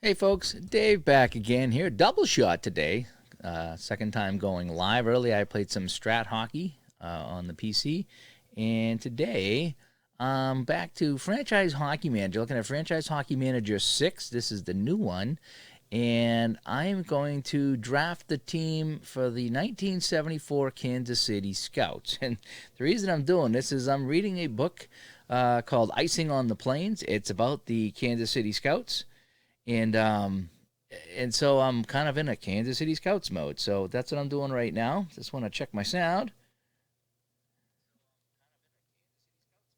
Hey folks, Dave back again here. Double shot today. Second time going live. Earlier I played some Strat Hockey on the PC. And today I'm back to Franchise Hockey Manager. Looking at Franchise Hockey Manager 6. This is the new one. And I'm going to draft the team for the 1974 Kansas City Scouts. And the reason I'm doing this is I'm reading a book called Icing on the Plains. It's about the Kansas City Scouts. And so I'm kind of in a Kansas City Scouts mode. So that's what I'm doing right now. Just want to check my sound.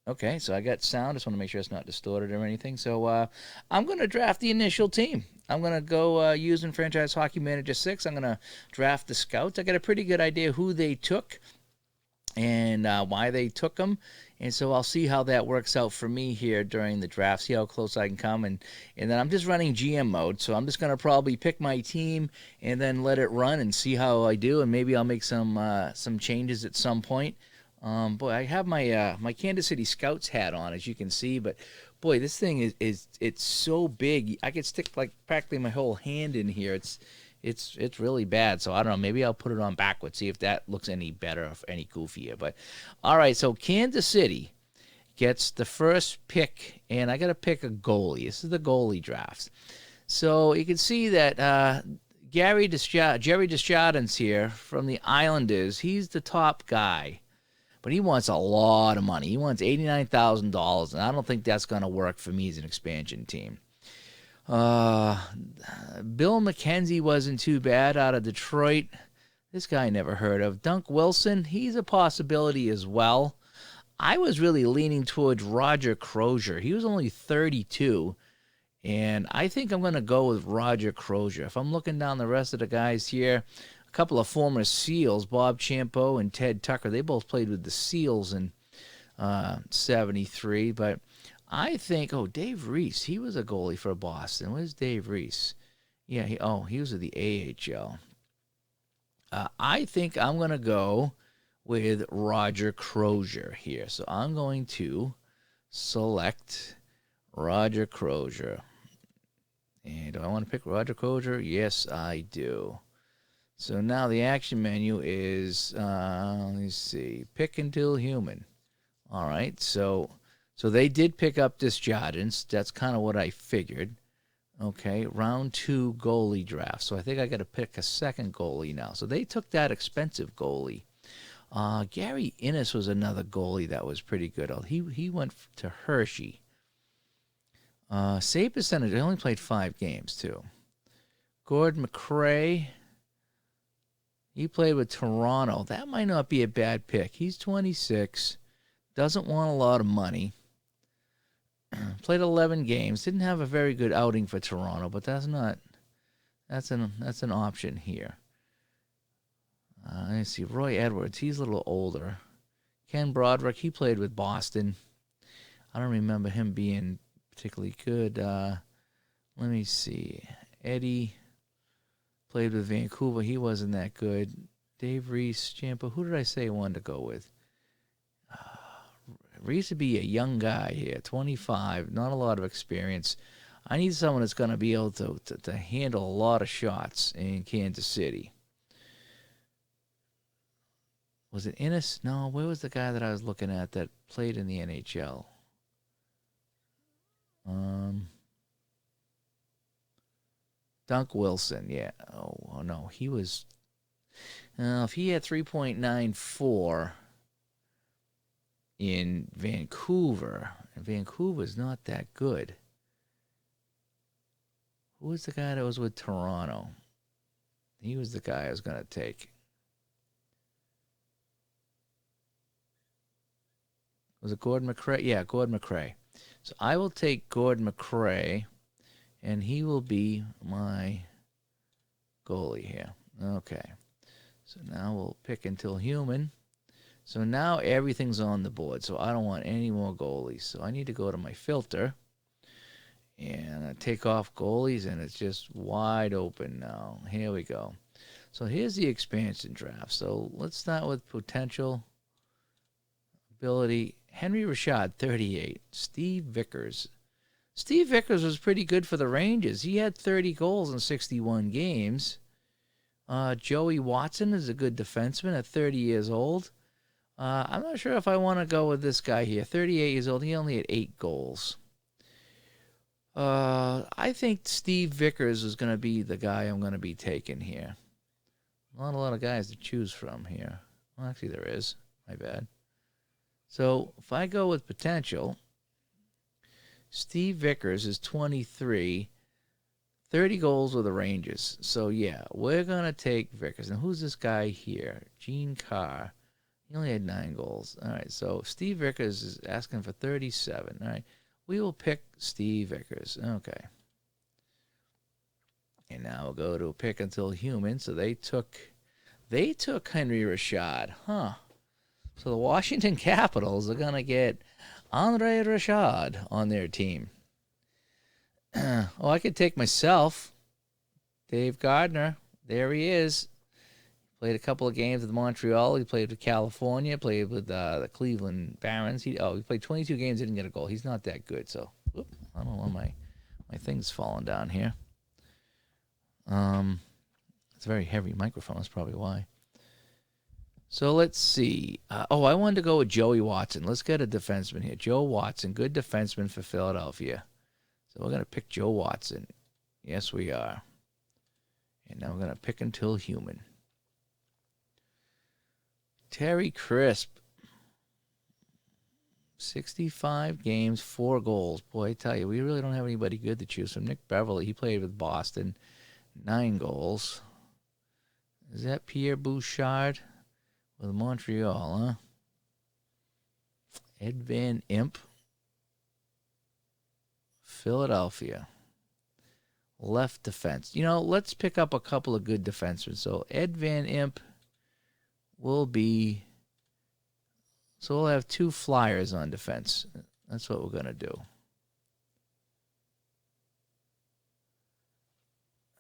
Okay, so I got sound. Just want to make sure it's not distorted or anything. So I'm going to draft the initial team. I'm going to go using Franchise Hockey Manager 6. I'm going to draft the Scouts. I got a pretty good idea who they took and why they took them. And so I'll see how that works out for me here during the draft, see how close I can come. And then I'm just running GM mode, so I'm just going to probably pick my team and then let it run and see how I do. And maybe I'll make some changes at some point. Boy, I have my Kansas City Scouts hat on, as you can see. But, boy, this thing is it's so big. I could stick, like, practically my whole hand in here. It's really bad. So I don't know. Maybe I'll put it on backwards, see if that looks any better or any goofier. But all right, so Kansas City gets the first pick, and I got to pick a goalie. This is the goalie draft. So you can see that Jerry Desjardins here from the Islanders. He's the top guy, but he wants a lot of money. He wants $89,000, and I don't think that's going to work for me as an expansion team. Uh, Bill McKenzie wasn't too bad out of Detroit. This guy I never heard of. Dunk Wilson, he's a possibility as well. I was really leaning towards Roger Crozier. He was only 32, and I think I'm going to go with Roger Crozier. If I'm looking down the rest of the guys here, a couple of former SEALs, Bob Champeau and Ted Tucker, they both played with the SEALs in 73, but I think, Dave Reese, he was a goalie for Boston. Where's Dave Reese? Yeah, he was at the AHL. I think I'm going to go with Roger Crozier here. So I'm going to select Roger Crozier. And do I want to pick Roger Crozier? Yes, I do. So now the action menu is, let me see, pick until human. All right, so they did pick up Desjardins. That's kind of what I figured. Okay, round 2 goalie draft. So I think I got to pick a second goalie now. So they took that expensive goalie. Gary Innes was another goalie that was pretty good. He went to Hershey. Save percentage, I only played 5 games too. Gord McRae, he played with Toronto. That might not be a bad pick. He's 26, doesn't want a lot of money. Played 11 games. Didn't have a very good outing for Toronto, but that's an option here. Let's see. Roy Edwards, he's a little older. Ken Broderick, he played with Boston. I don't remember him being particularly good. Let me see. Eddie played with Vancouver. He wasn't that good. Dave Reese, Champa. Who did I say I wanted to go with? Reese would be a young guy here, 25, not a lot of experience. I need someone that's going to be able to handle a lot of shots in Kansas City. Was it Innes? No, where was the guy that I was looking at that played in the NHL? Dunk Wilson, yeah. Oh no, he was. If he had 3.94 in Vancouver, and Vancouver's not that good. Who was the guy that was with Toronto? He was the guy I was going to take. Was it Gord McRae? Yeah, Gord McRae. So I will take Gord McRae, and he will be my goalie here. Okay. So now we'll pick until human. So now everything's on the board. So I don't want any more goalies. So I need to go to my filter and I take off goalies, and it's just wide open now. Here we go. So here's the expansion draft. So let's start with potential ability. Henry Rashad, 38. Steve Vickers, Steve Vickers was pretty good for the Rangers. He had 30 goals in 61 games. Joey Watson is a good defenseman at 30 years old. I'm not sure if I want to go with this guy here. 38 years old. He only had 8 goals. I think Steve Vickers is going to be the guy I'm going to be taking here. Not a lot of guys to choose from here. Well, actually, there is. My bad. So if I go with potential, Steve Vickers is 23, 30 goals with the Rangers. So, yeah, we're going to take Vickers. And who's this guy here? Gene Carr. He only had 9 goals. All right, so Steve Vickers is asking for 37. All right, we will pick Steve Vickers. Okay. And now we'll go to pick until human. So they took Henry Rashad. Huh. So the Washington Capitals are going to get Andre Rashad on their team. Oh, I could take myself. Dave Gardner. There he is. Played a couple of games with Montreal. He played with California. Played with the Cleveland Barons. He played 22 games. Didn't get a goal. He's not that good. So, I don't know. My thing's falling down here. It's a very heavy microphone. That's probably why. So let's see. I wanted to go with Joey Watson. Let's get a defenseman here. Joe Watson, good defenseman for Philadelphia. So we're going to pick Joe Watson. Yes, we are. And now we're going to pick until human. Terry Crisp. 65 games, 4 goals. Boy, I tell you, we really don't have anybody good to choose from. Nick Beverly, he played with Boston. 9 goals. Is that Pierre Bouchard with Montreal, huh? Ed Van Imp. Philadelphia. Left defense. Let's pick up a couple of good defensemen. So Ed Van Imp will be... So we'll have 2 Flyers on defense. That's what we're going to do.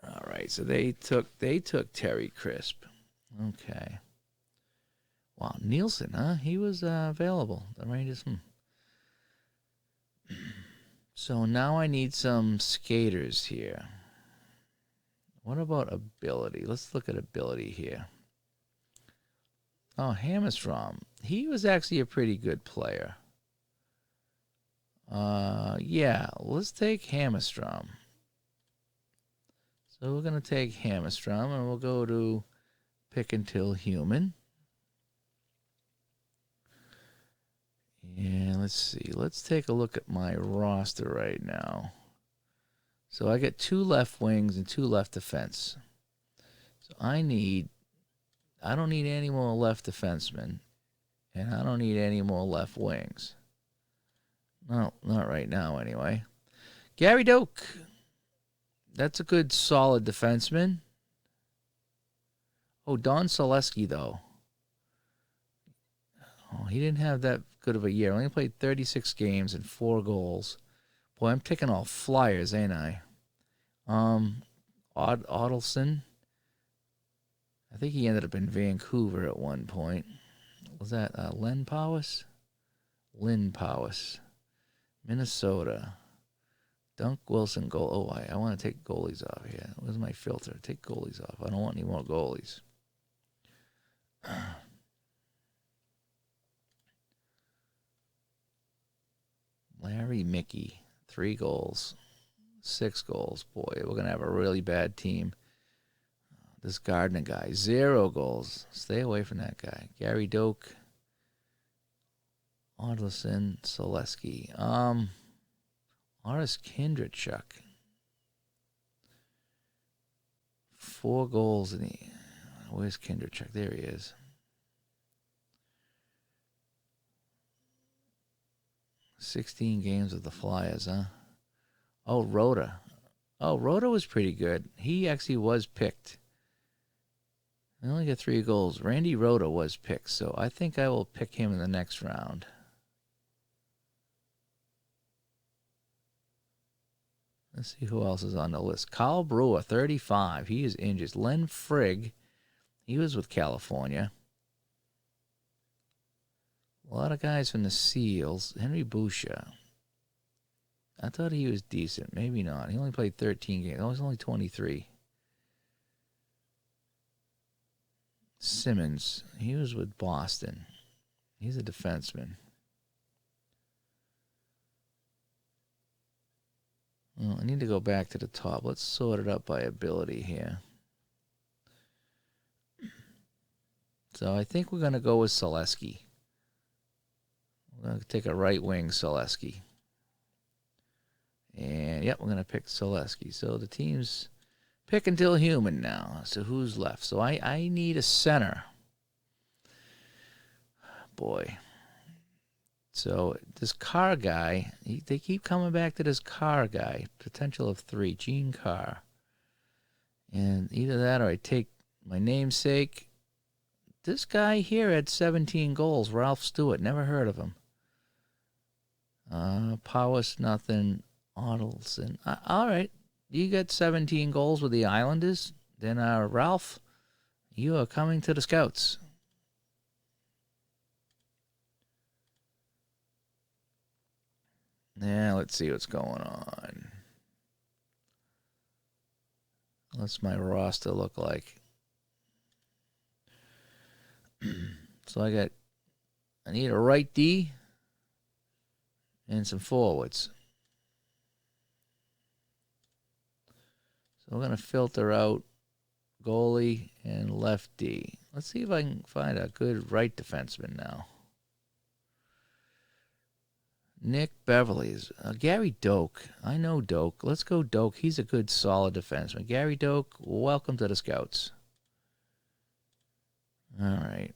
All right, so they took Terry Crisp. Okay. Wow, Nielsen, huh? He was available. The Rangers. So now I need some skaters here. What about ability? Let's look at ability here. Oh, Hammerstrom. He was actually a pretty good player. Yeah, let's take Hammerstrom. So we're going to take Hammerstrom, and we'll go to pick until human. And let's see. Let's take a look at my roster right now. So I get 2 left wings and 2 left defense. So I don't need any more left defensemen, and I don't need any more left wings. No, not right now anyway. Gary Doak. That's a good, solid defenseman. Oh, Don Selesky, though. Oh, he didn't have that good of a year. Only played 36 games and 4 goals. Boy, I'm picking all Flyers, ain't I? Odelson. I think he ended up in Vancouver at one point. Was that Len Powis? Lynn Powis. Minnesota. Dunk Wilson goal. Oh, I want to take goalies off here. Where's my filter? Take goalies off. I don't want any more goalies. Larry Mickey. 3 goals. 6 goals. Boy, we're going to have a really bad team. This Gardner guy. 0 goals. Stay away from that guy. Gary Doak. Odlison. Selesky. Oris Kindrachuk. 4 goals in the... Where's Kindrachuk? There he is. "16 games with the Flyers, huh? Oh, Rhoda. Oh, Rhoda was pretty good. He actually was picked. I only got 3 goals. Randy Rhoda was picked, so I think I will pick him in the next round. Let's see who else is on the list. Kyle Brewer, 35. He is injured. Len Frigg, he was with California. A lot of guys from the Seals. Henry Boucher. I thought he was decent. Maybe not. He only played 13 games. Oh, he's only 23. Simmons. He was with Boston. He's a defenseman. Well, I need to go back to the top. Let's sort it up by ability here. So I think we're going to go with Selesky. We're going to take a right wing Selesky. And, yep, we're going to pick Selesky. So the team's pick until human now. So who's left? So I need a center. Boy. So this Carr guy, they keep coming back to this Carr guy. Potential of 3, Gene Carr. And either that or I take my namesake. This guy here had 17 goals. Ralph Stewart. Never heard of him. Powers, nothing. Adelson. All right. You got 17 goals with the Islanders. Then, Ralph, you are coming to the Scouts. Now, let's see what's going on. What's my roster look like? So I need a right D and some forwards. So we're going to filter out goalie and left D. Let's see if I can find a good right defenseman now. Nick Beverley's. Gary Doak. I know Doak. Let's go Doak. He's a good, solid defenseman. Gary Doak, welcome to the Scouts. All right.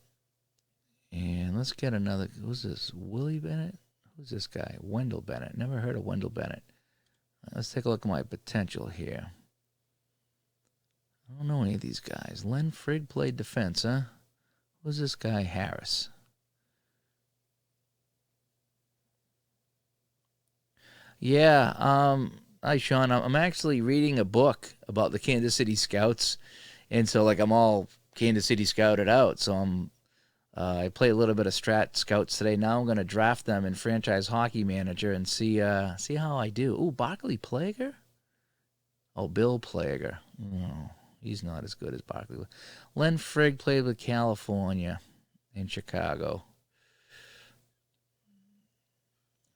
And let's get another. Who's this? Willie Bennett? Who's this guy? Wendell Bennett. Never heard of Wendell Bennett. Let's take a look at my potential here. I don't know any of these guys. Len Frigg played defense, huh? Who's this guy? Harris. Yeah. Hi, Sean. I'm actually reading a book about the Kansas City Scouts, and so I'm all Kansas City scouted out. So I play a little bit of Strat Scouts today. Now I'm going to draft them in Franchise Hockey Manager and see how I do. Ooh, Barclay Plager? Oh, Bill Plager. No, he's not as good as Barclay. Len Frigg played with California and Chicago.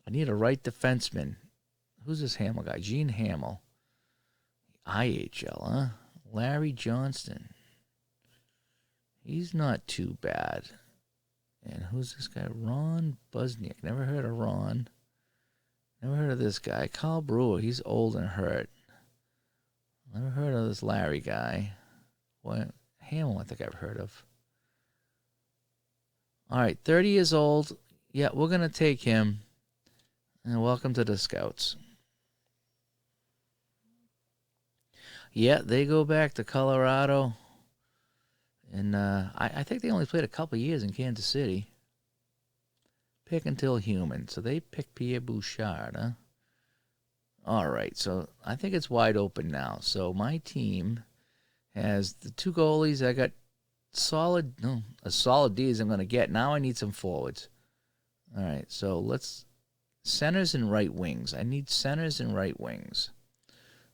I need a right defenseman. Who's this Hamill guy? Gene Hamill. IHL, huh? Larry Johnston. He's not too bad. And who's this guy? Ron Busniak. Never heard of Ron. Never heard of this guy. Carl Brewer. He's old and hurt. Never heard of this Larry guy. What? Hamill, I think I've heard of. All right, 30 years old. Yeah, we're going to take him. And welcome to the Scouts. Yeah, they go back to Colorado. And I think they only played a couple years in Kansas City. Pick until human. So they picked Pierre Bouchard, huh? All right, so I think it's wide open now. So my team has the 2 goalies. I got as solid D as I'm going to get. Now I need some forwards. All right, so let's centers and right wings. I need centers and right wings.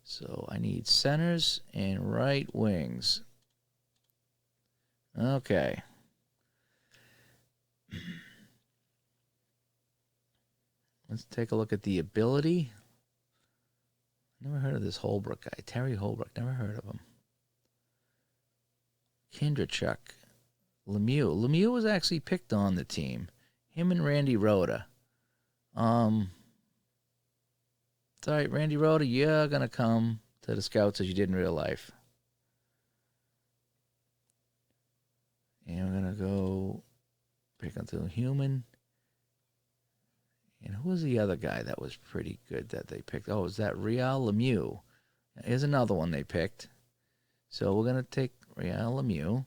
So I need centers and right wings. Okay. Let's take a look at the ability. Never heard of this Holbrook guy. Terry Holbrook. Never heard of him. Kindrachuk. Lemieux. Lemieux was actually picked on the team. Him and Randy Rhoda. It's all right, Randy Rhoda, you're going to come to the Scouts as you did in real life. And we're going to go pick until human. And who was the other guy that was pretty good that they picked? Oh, is that Real Lemieux? Here's another one they picked. So we're going to take Real Lemieux.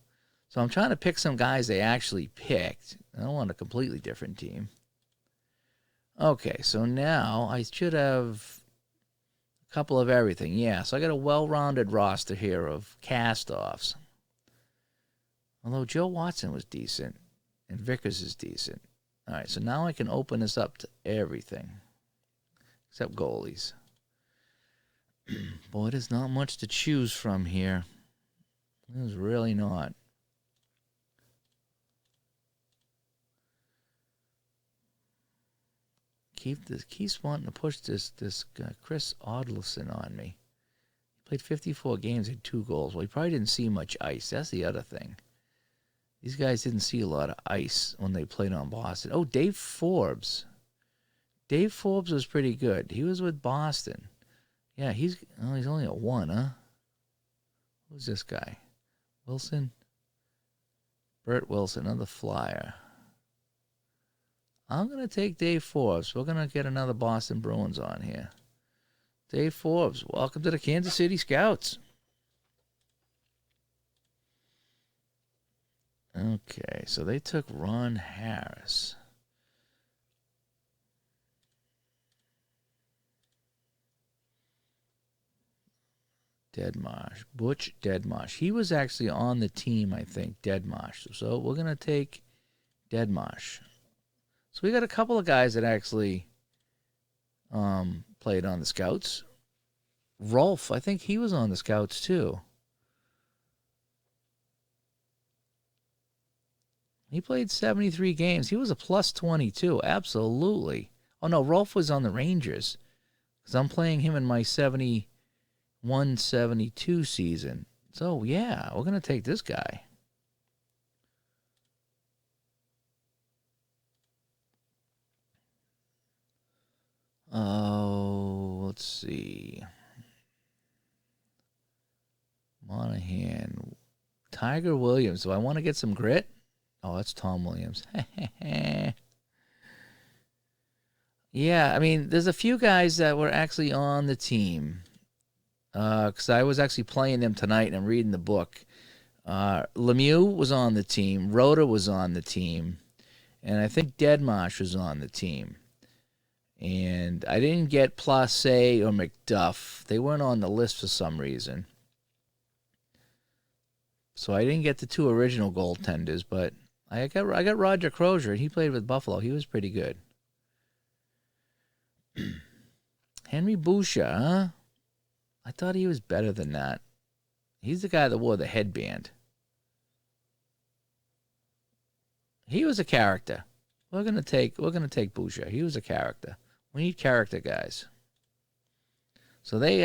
So I'm trying to pick some guys they actually picked. I don't want a completely different team. Okay, so now I should have a couple of everything. Yeah, so I got a well-rounded roster here of cast-offs. Although Joe Watson was decent, and Vickers is decent. All right, so now I can open this up to everything. except goalies. Boy, there's not much to choose from here. There's really not. Keeps wanting to push this Chris Odlison on me. He played 54 games, had 2 goals. Well, he probably didn't see much ice. That's the other thing. These guys didn't see a lot of ice when they played on Boston. Oh, Dave Forbes. Dave Forbes was pretty good. He was with Boston. Yeah, he's only a 1, huh? Who's this guy? Wilson? Bert Wilson, another Flyer. I'm going to take Dave Forbes. We're going to get another Boston Bruins on here. Dave Forbes, welcome to the Kansas City Scouts. Okay, so they took Ron Harris. Deadmarsh. Butch Deadmarsh. He was actually on the team, I think, Deadmarsh. So we're going to take Deadmarsh. So we got a couple of guys that actually played on the Scouts. Rolf, I think he was on the Scouts too. He played 73 games. He was a plus 22. Absolutely. Oh, no, Rolf was on the Rangers. Because I'm playing him in my 71-72 season. So, yeah, we're going to take this guy. Oh, let's see. Monahan. Tiger Williams. Do I want to get some grit? Oh, that's Tom Williams. Yeah, I mean, there's a few guys that were actually on the team. Because I was actually playing them tonight and I'm reading the book. Lemieux was on the team. Rhoda was on the team. And I think Deadmarsh was on the team. And I didn't get Place or McDuff. They weren't on the list for some reason. So I didn't get the 2 original goaltenders, but I got Roger Crozier, and he played with Buffalo. He was pretty good. Henry Boucher, huh? I thought he was better than that. He's the guy that wore the headband. He was a character. We're gonna take Boucher. He was a character. We need character guys. So they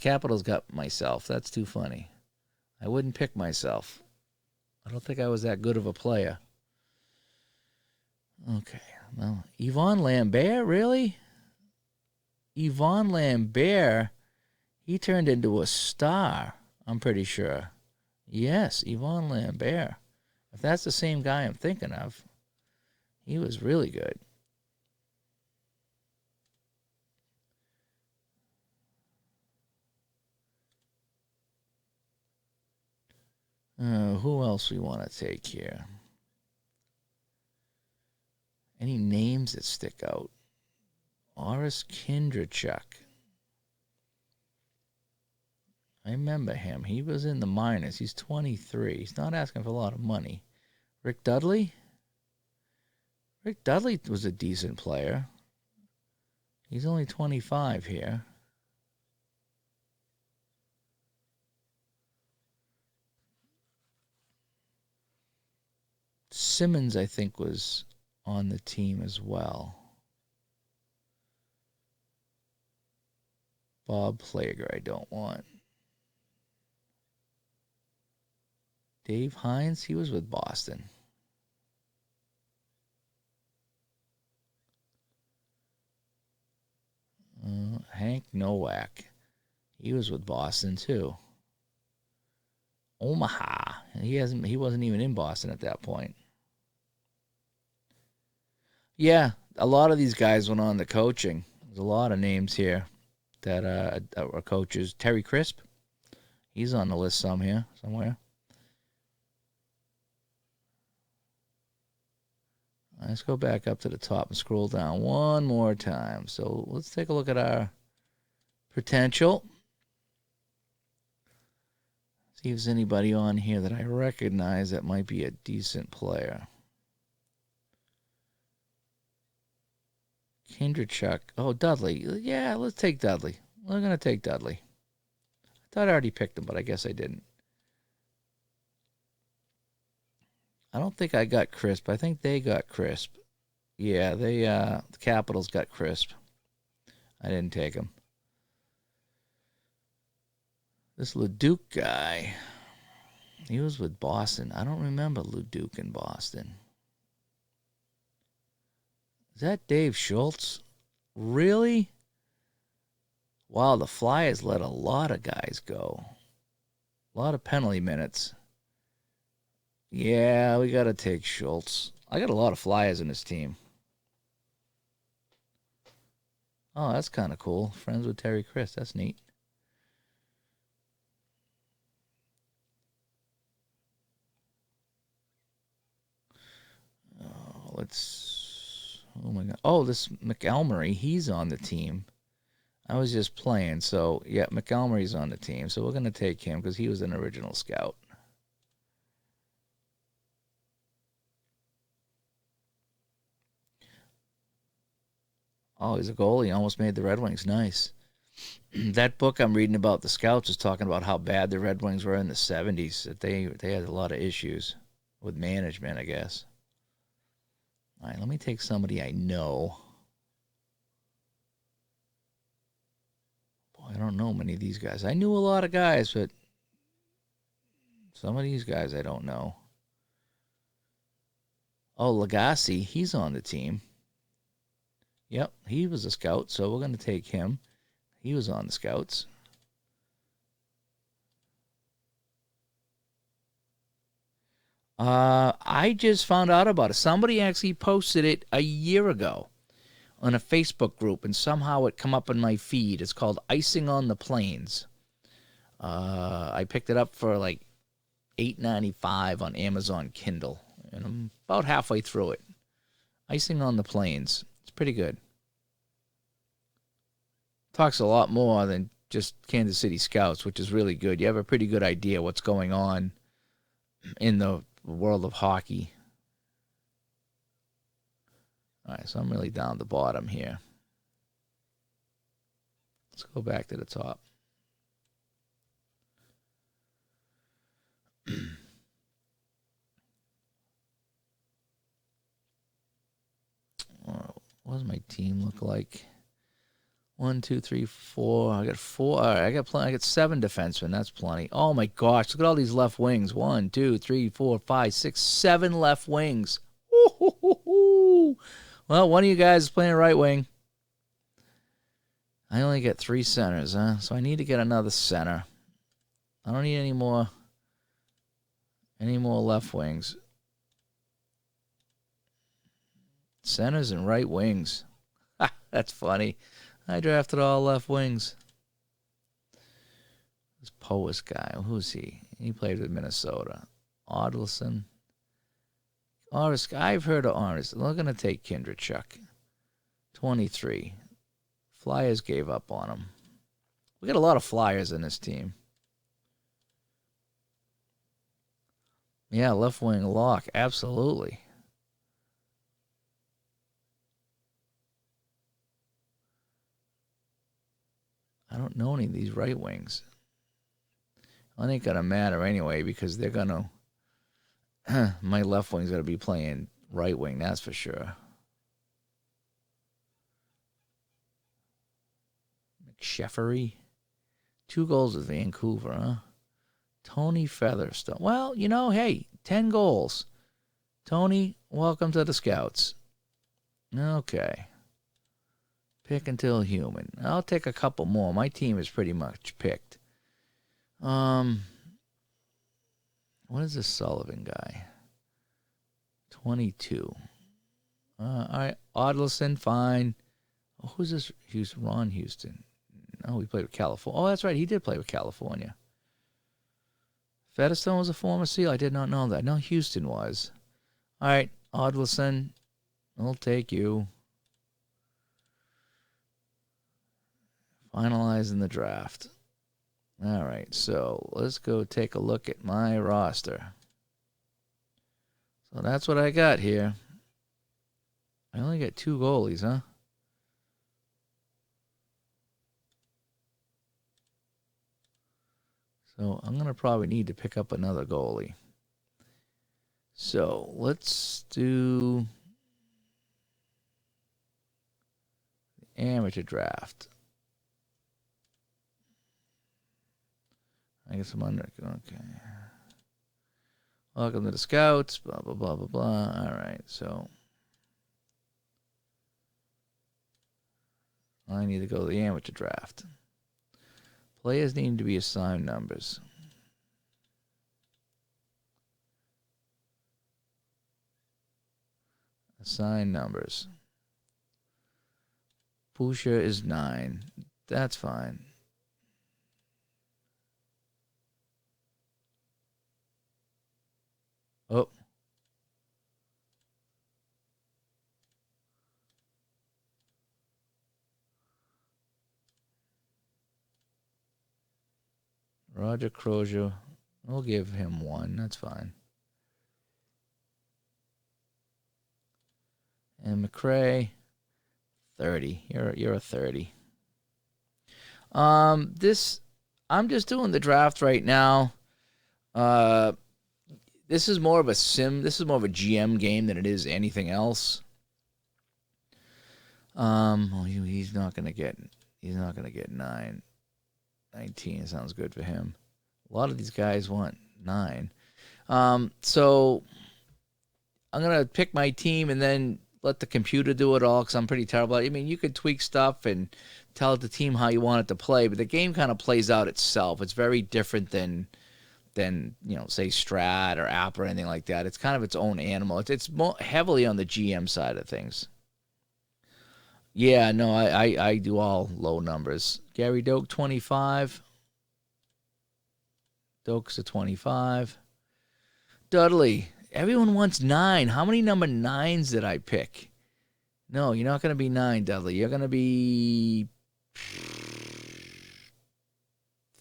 Capitals got myself. That's too funny. I wouldn't pick myself. I don't think I was that good of a player. Okay. Well, Yvon Lambert, really? Yvon Lambert, he turned into a star, I'm pretty sure. Yes, Yvon Lambert. If that's the same guy I'm thinking of, he was really good. Who else we want to take here? Any names that stick out? Oris Kindrachuk. I remember him. He was in the minors. He's 23. He's not asking for a lot of money. Rick Dudley? Rick Dudley was a decent player. He's only 25 here. Simmons, I think, was on the team as well. Bob Plager, I don't want. Dave Hines, he was with Boston. Hank Nowak, he was with Boston too. Omaha, he wasn't even in Boston at that point. Yeah, a lot of these guys went on to coaching. There's a lot of names here that are coaches. Terry Crisp, he's on the list somewhere. Let's go back up to the top and scroll down one more time. So let's take a look at our potential. See if there's anybody on here that I recognize that might be a decent player. Kindrachuk. Oh, Dudley. Yeah, let's take Dudley. We're going to take Dudley. I thought I already picked him, but I guess I didn't. I don't think I got Crisp. I think they got Crisp. Yeah, the Capitals got Crisp. I didn't take him. This Leduc guy, he was with Boston. I don't remember Leduc in Boston. Is that Dave Schultz? Really? Wow, the Flyers let a lot of guys go. A lot of penalty minutes. Yeah, we got to take Schultz. I got a lot of Flyers in this team. Oh, that's kind of cool. Friends with Terry Chris. That's neat. Oh, oh my God. Oh, this McElmurray, he's on the team. I was just playing. So, yeah, McElmurray's on the team. So we're going to take him because he was an original scout. Oh, he's a goalie. He almost made the Red Wings. Nice. That book I'm reading about the Scouts is talking about how bad the Red Wings were in the 70s. That they had a lot of issues with management, I guess. All right, let me take somebody I know. Boy, I don't know many of these guys. I knew a lot of guys, but some of these guys I don't know. Oh, Lagasse, he's on the team. Yep, he was a scout, so we're going to take him. He was on the Scouts. I just found out about it. Somebody actually posted it a year ago on a Facebook group, and somehow it come up in my feed. It's called Icing on the Plains. I picked it up for like $8.95 on Amazon Kindle, and I'm about halfway through it. Icing on the Plains. It's pretty good. Talks a lot more than just Kansas City Scouts, which is really good. You have a pretty good idea what's going on in the world of hockey. All right, so I'm really down the bottom here. Let's go back to the top. What does my team look like? 1, 2, 3, 4. I got 4. All right, I got 7 defensemen. That's plenty. Oh my gosh, look at all these left wings. 1, 2, 3, 4, 5, 6, 7 left wings. Woo-hoo-hoo-hoo. Well, one of you guys is playing right wing. I only get 3 centers, huh? So I need to get another center. I don't need any more left wings. Centers and right wings. That's funny. I drafted all left wings. This Pois guy, who's he? He played with Minnesota. Odlison. I've heard of Oris. We're going to take Kindrachuk. 23. Flyers gave up on him. We got a lot of Flyers in this team. Yeah, left wing lock. Absolutely. I don't know any of these right wings. Well, it ain't going to matter anyway because they're going to... my left wing's going to be playing right wing, that's for sure. McSheffery. 2 goals with Vancouver, huh? Tony Featherstone. Well, hey, 10 goals. Tony, welcome to the Scouts. Okay. Pick until human. I'll take a couple more. My team is pretty much picked. What is this Sullivan guy? 22. All right, Odlison, fine. Oh, who's this? Ron Houston. Oh, he played with California. Oh, that's right. He did play with California. Featherstone was a former SEAL. I did not know that. No, Houston was. All right, Odlison, I'll take you. Finalizing the draft. All right, so let's go take a look at my roster. So that's what I got here. I only got 2 goalies, huh? So I'm going to probably need to pick up another goalie. So let's do amateur draft. I guess I'm under. Okay. Welcome to the Scouts. Blah, blah, blah, blah, blah. All right. So I need to go to the amateur draft. Players need to be assigned numbers. Assign numbers. Pusha is 9. That's fine. Oh. Roger Crozier. We'll give him 1. That's fine. And McRae, 30. You're a 30. I'm just doing the draft right now. This is more of a sim. This is more of a GM game than it is anything else. Well, he's not gonna get 9. 19 sounds good for him. A lot of these guys want 9. So I'm gonna pick my team and then let the computer do it all because I'm pretty terrible. I mean, you could tweak stuff and tell the team how you want it to play, but the game kind of plays out itself. It's very different than say Strat or App or anything like that. It's kind of its own animal. It's more heavily on the GM side of things. Yeah, no, I do all low numbers. Gary Doak, 25. Doak's a 25. Dudley, everyone wants 9. How many number 9s did I pick? No, you're not going to be 9, Dudley. You're going to be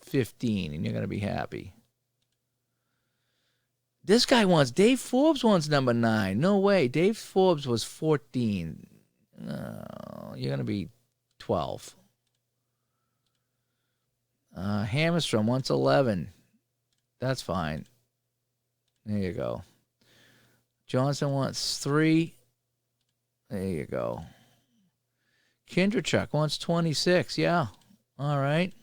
15, and you're going to be happy. This guy Dave Forbes wants number 9. No way. Dave Forbes was 14. No, you're going to be 12. Hammerstrom wants 11. That's fine. There you go. Johnson wants 3. There you go. Kindrachuk wants 26. Yeah. All right.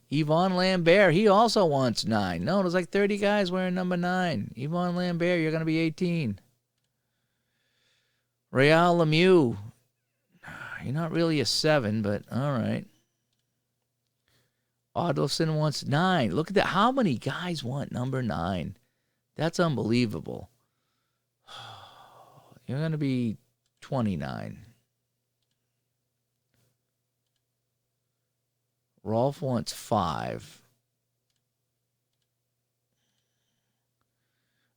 Yvonne Lambert, he also wants 9. No, there's like 30 guys wearing number 9. Yvonne Lambert, you're going to be 18. Real Lemieux, you're not really a 7, but all right. Adelson wants 9. Look at that. How many guys want number 9? That's unbelievable. You're going to be 29. Rolf wants 5.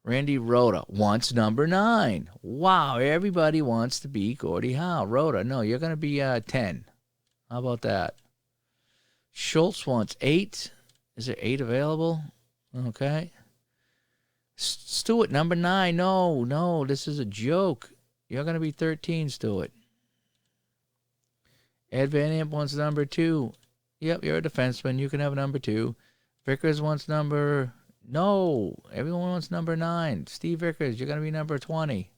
Randy Rhoda wants number 9. Wow, everybody wants to be Gordie Howe. Rhoda, no, you're going to be 10. How about that? Schultz wants 8. Is there 8 available? Okay. Stewart, number 9. No, this is a joke. You're going to be 13, Stewart. Ed Van Imp wants number 2. Yep, you're a defenseman. You can have number 2. Vickers wants number... No, everyone wants number 9. Steve Vickers, you're going to be number 20.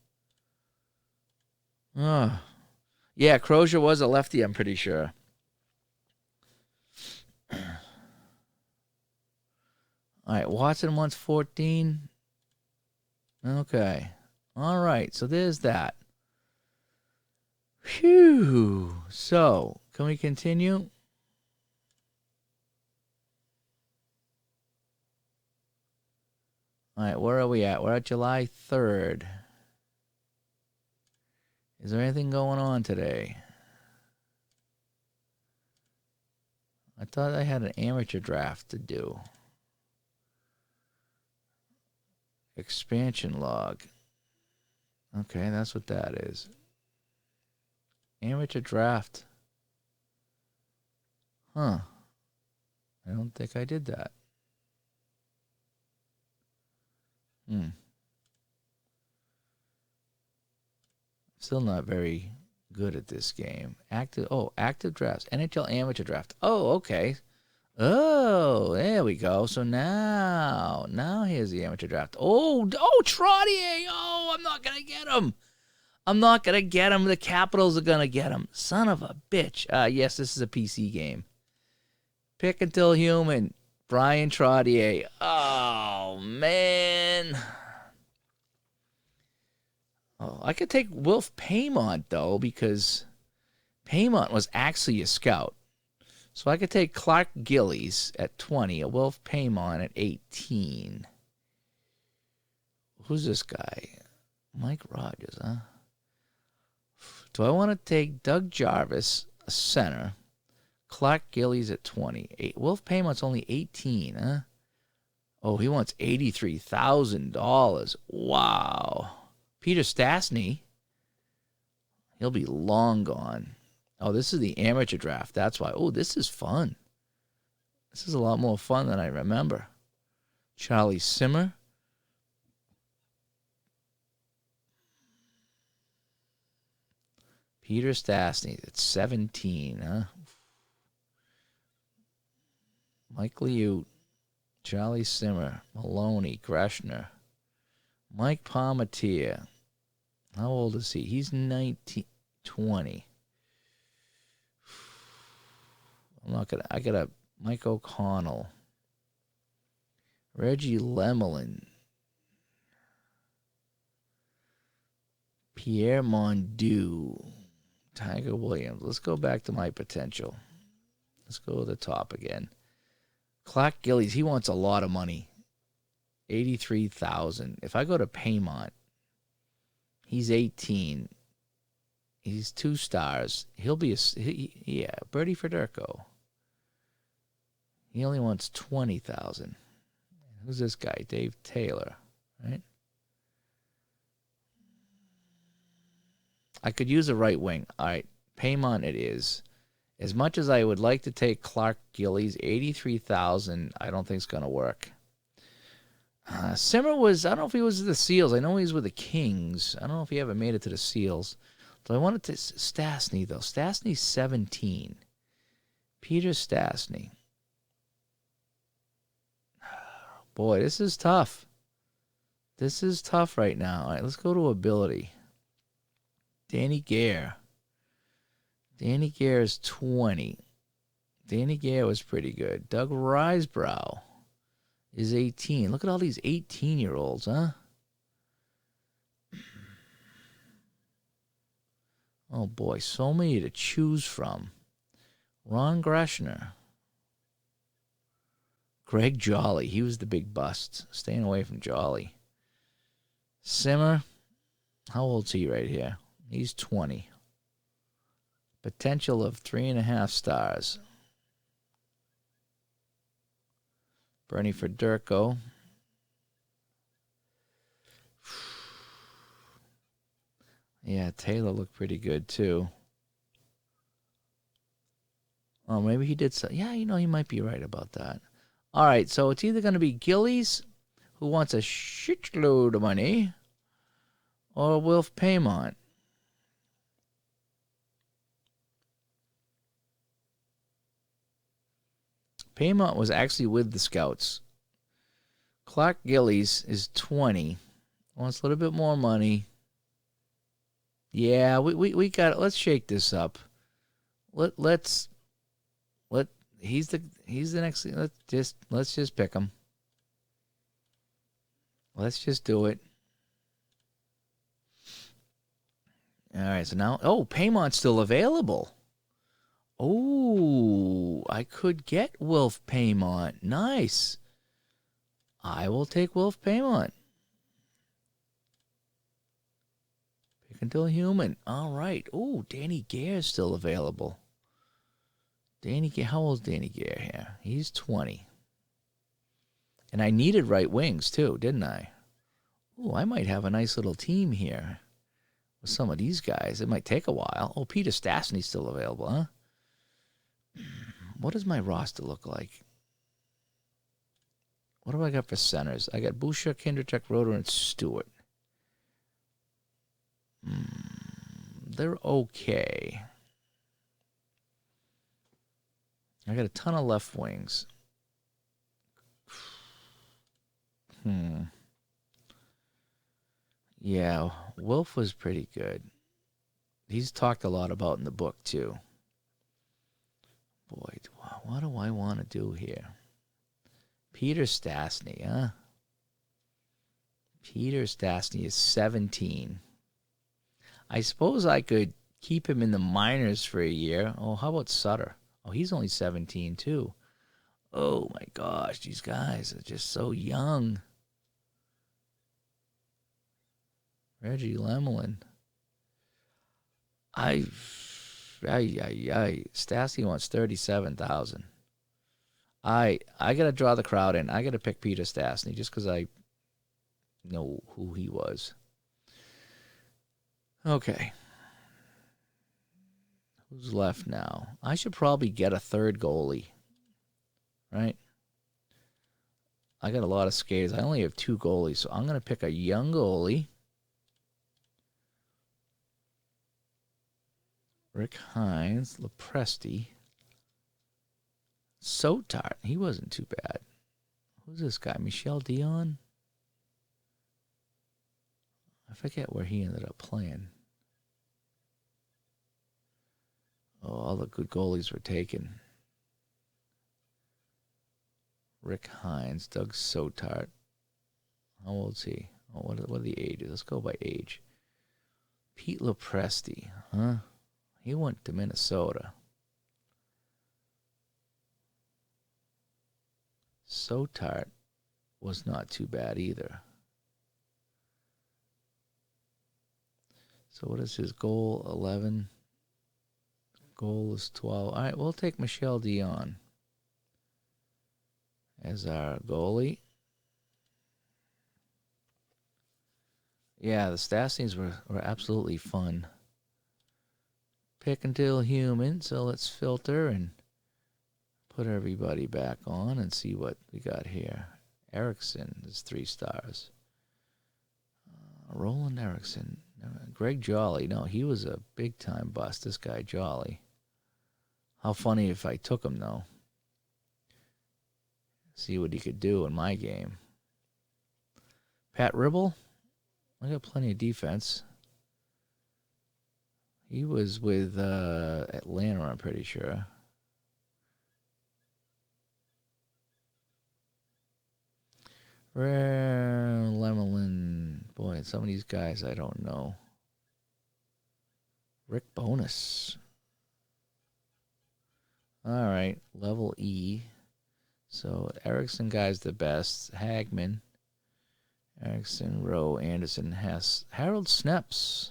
Yeah, Crozier was a lefty, I'm pretty sure. All right, Watson wants 14. Okay. All right, so there's that. Phew. So, can we continue? All right, where are we at? We're at July 3rd. Is there anything going on today? I thought I had an amateur draft to do. Expansion log. Okay, that's what that is. Amateur draft. Huh. I don't think I did that. Still not very good at this game. Active drafts. NHL amateur draft. Oh, okay. Oh, there we go. So now here's the amateur draft. Oh, Trottier. Oh, I'm not gonna get him. I'm not gonna get him. The Capitals are gonna get him. Son of a bitch. Yes, this is a PC game. Pick until human. Brian Trottier. Oh man. Oh, I could take Wilf Paymont though because Paymont was actually a scout. So I could take Clark Gillies at 20, a Wilf Paymont at 18. Who's this guy? Mike Rogers, huh? Do I want to take Doug Jarvis, a center, Clark Gillies at 20? Wilf Paymont's only 18, huh? Oh, he wants $83,000. Wow. Peter Stastny, he'll be long gone. Oh, this is the amateur draft. That's why. Oh, this is fun. This is a lot more fun than I remember. Charlie Simmer. Peter Stastny at 17, huh? Mike Liute, Charlie Simmer, Maloney, Greshner, Mike Palmatier. How old is he? He's 19, 20. I gotta Mike O'Connell, Reggie Lemelin, Pierre Mondu, Tiger Williams. Let's go back to my potential. Let's go to the top again. Clark Gillies, he wants a lot of money. $83,000. If I go to Paymont, he's 18. He's 2 stars. He'll be Bertie Federico. He only wants 20,000. Who's this guy? Dave Taylor, right? I could use a right wing. All right, Paymont it is. As much as I would like to take Clark Gillies, 83,000, I don't think it's going to work. Simmer was, I don't know if he was with the Seals. I know he's with the Kings. I don't know if he ever made it to the Seals. So I wanted to, Stastny, though. Stastny's 17. Peter Stastny. Boy, this is tough. This is tough right now. All right, let's go to ability. Danny Gare. Danny Gare is 20. Danny Gare was pretty good. Doug Risebrough is 18. Look at all these 18-year-olds, huh? Oh, boy, so many to choose from. Ron Greshner. Greg Jolly. He was the big bust. Staying away from Jolly. Simmer. How old's he right here? He's 20. Potential of 3.5 stars. Bernie Federico. Yeah, Taylor looked pretty good too. Oh, maybe he did so. Yeah, he might be right about that. All right, so it's either going to be Gillies, who wants a shitload of money, or Wilf Paymont. Paymont was actually with the Scouts. Clark Gillies is 20. Wants a little bit more money. Yeah, we got it. Let's shake this up. He's the next. Let's just pick him. Let's just do it. All right. So now, Paymont's still available. Oh, I could get Wilf Paymont. Nice. I will take Wilf Paymont. Pick until human. All right. Oh, Danny Gare's still available. Danny Gare, how old's Danny Gare here? He's 20. And I needed right wings too, didn't I? Oh, I might have a nice little team here with some of these guys. It might take a while. Oh, Peter Stastny's still available, huh? What does my roster look like? What do I got for centers? I got Boucher, Kindertech, Roeder, and Stewart. They're okay. I got a ton of left wings. Yeah, Wolf was pretty good. He's talked a lot about in the book, too. Boy, what do I want to do here? Peter Stastny, huh? Peter Stastny is 17. I suppose I could keep him in the minors for a year. Oh, how about Sutter? Oh, he's only 17, too. Oh, my gosh, these guys are just so young. Reggie Lemelin. Stassi wants 37,000. I gotta draw the crowd in. I gotta pick Peter Stastny just because I know who he was. Okay. Who's left now? I should probably get a third goalie. Right? I got a lot of skaters. I only have 2 goalies, so I'm gonna pick a young goalie. Rick Hines, Lepresti, Sotart. He wasn't too bad. Who's this guy? Michel Dion? I forget where he ended up playing. Oh, all the good goalies were taken. Rick Hines, Doug Sotart. How old is he? Oh, what are the ages? Let's go by age. Pete Lepresti, huh? He went to Minnesota. Sotart was not too bad either. So what is his goal? 11. Goal is 12. All right, we'll take Michel Dion as our goalie. Yeah, the Stastnys were absolutely fun. Pick until human, so let's filter and put everybody back on and see what we got here. Erickson is 3 stars. Roland Erickson. Greg Jolly. No, he was a big-time bust, this guy Jolly. How funny if I took him, though. See what he could do in my game. Pat Ribble. I got plenty of defense. He was with Atlanta, I'm pretty sure. Lemelin. Boy, some of these guys I don't know. Rick Bonus. All right, level E. So Erickson guy's the best. Hagman. Erickson, Rowe, Anderson, Hess. Harold Sneps.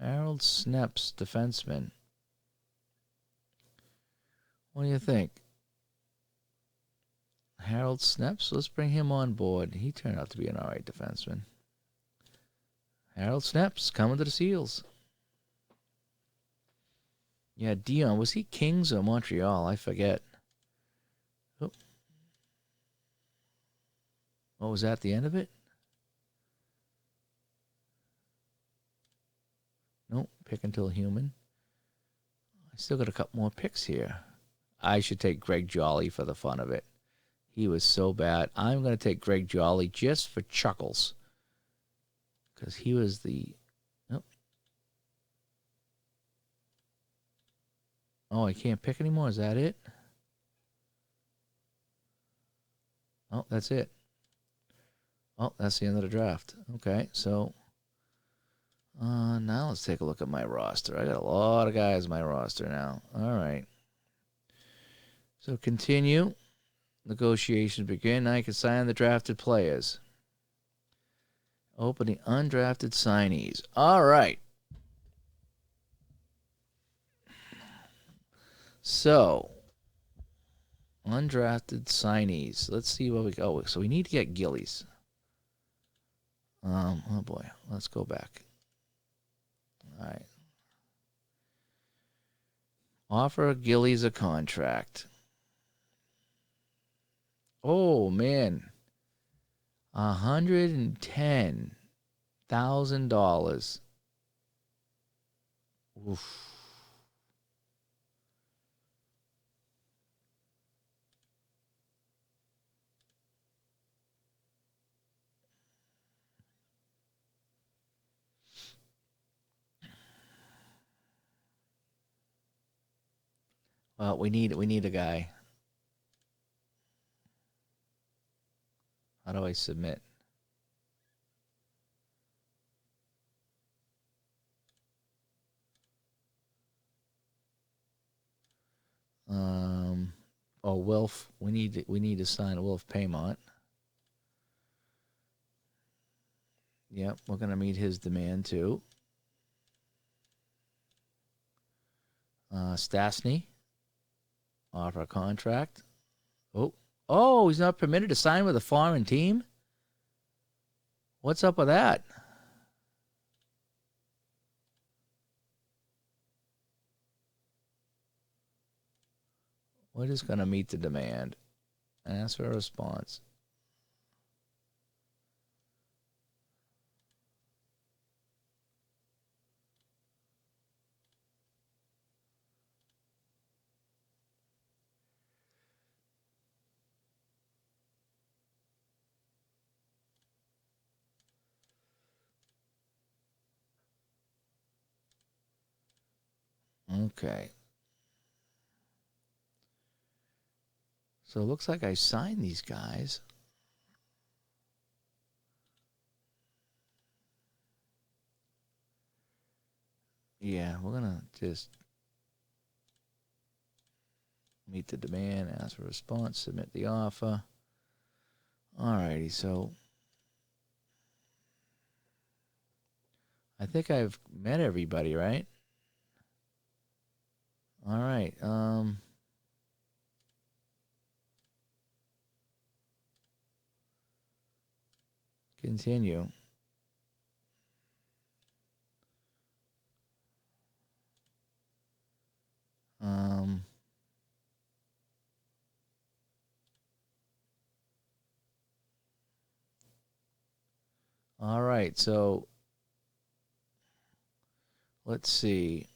Harold Sneps, defenseman. What do you think? Harold Sneps, let's bring him on board. He turned out to be an all right defenseman. Harold Sneps, coming to the Seals. Yeah, Dion, was he Kings or Montreal? I forget. Oh. What was that, the end of it? Nope, pick until human. I still got a couple more picks here. I should take Greg Jolly for the fun of it. He was so bad. I'm going to take Greg Jolly just for chuckles. Because he was the... Oh, I can't pick anymore? Is that it? Oh, that's it. Oh, that's the end of the draft. Okay, so... now let's take a look at my roster. I got a lot of guys in my roster now. All right. So continue. Negotiations begin. Now you can sign the drafted players. Opening undrafted signees. All right. So, undrafted signees. Let's see what we got. Oh, so we need to get Gillies. Oh boy. Let's go back. All right. Offer Gillies a contract. Oh man. $110,000. Oof. We need a guy. How do I submit? Um, oh, Wilf. We need to sign Wilf Paymont. Yep, we're gonna meet his demand too. Stastny, offer a contract. Oh, oh, he's not permitted to sign with a foreign team. What's up with that? We're just gonna meet the demand and ask for a response. Okay. So it looks like I signed these guys. Yeah, we're gonna just meet the demand, ask for a response, submit the offer. Alrighty, so I think I've met everybody, right? All right. Continue. Um, all right. So let's see.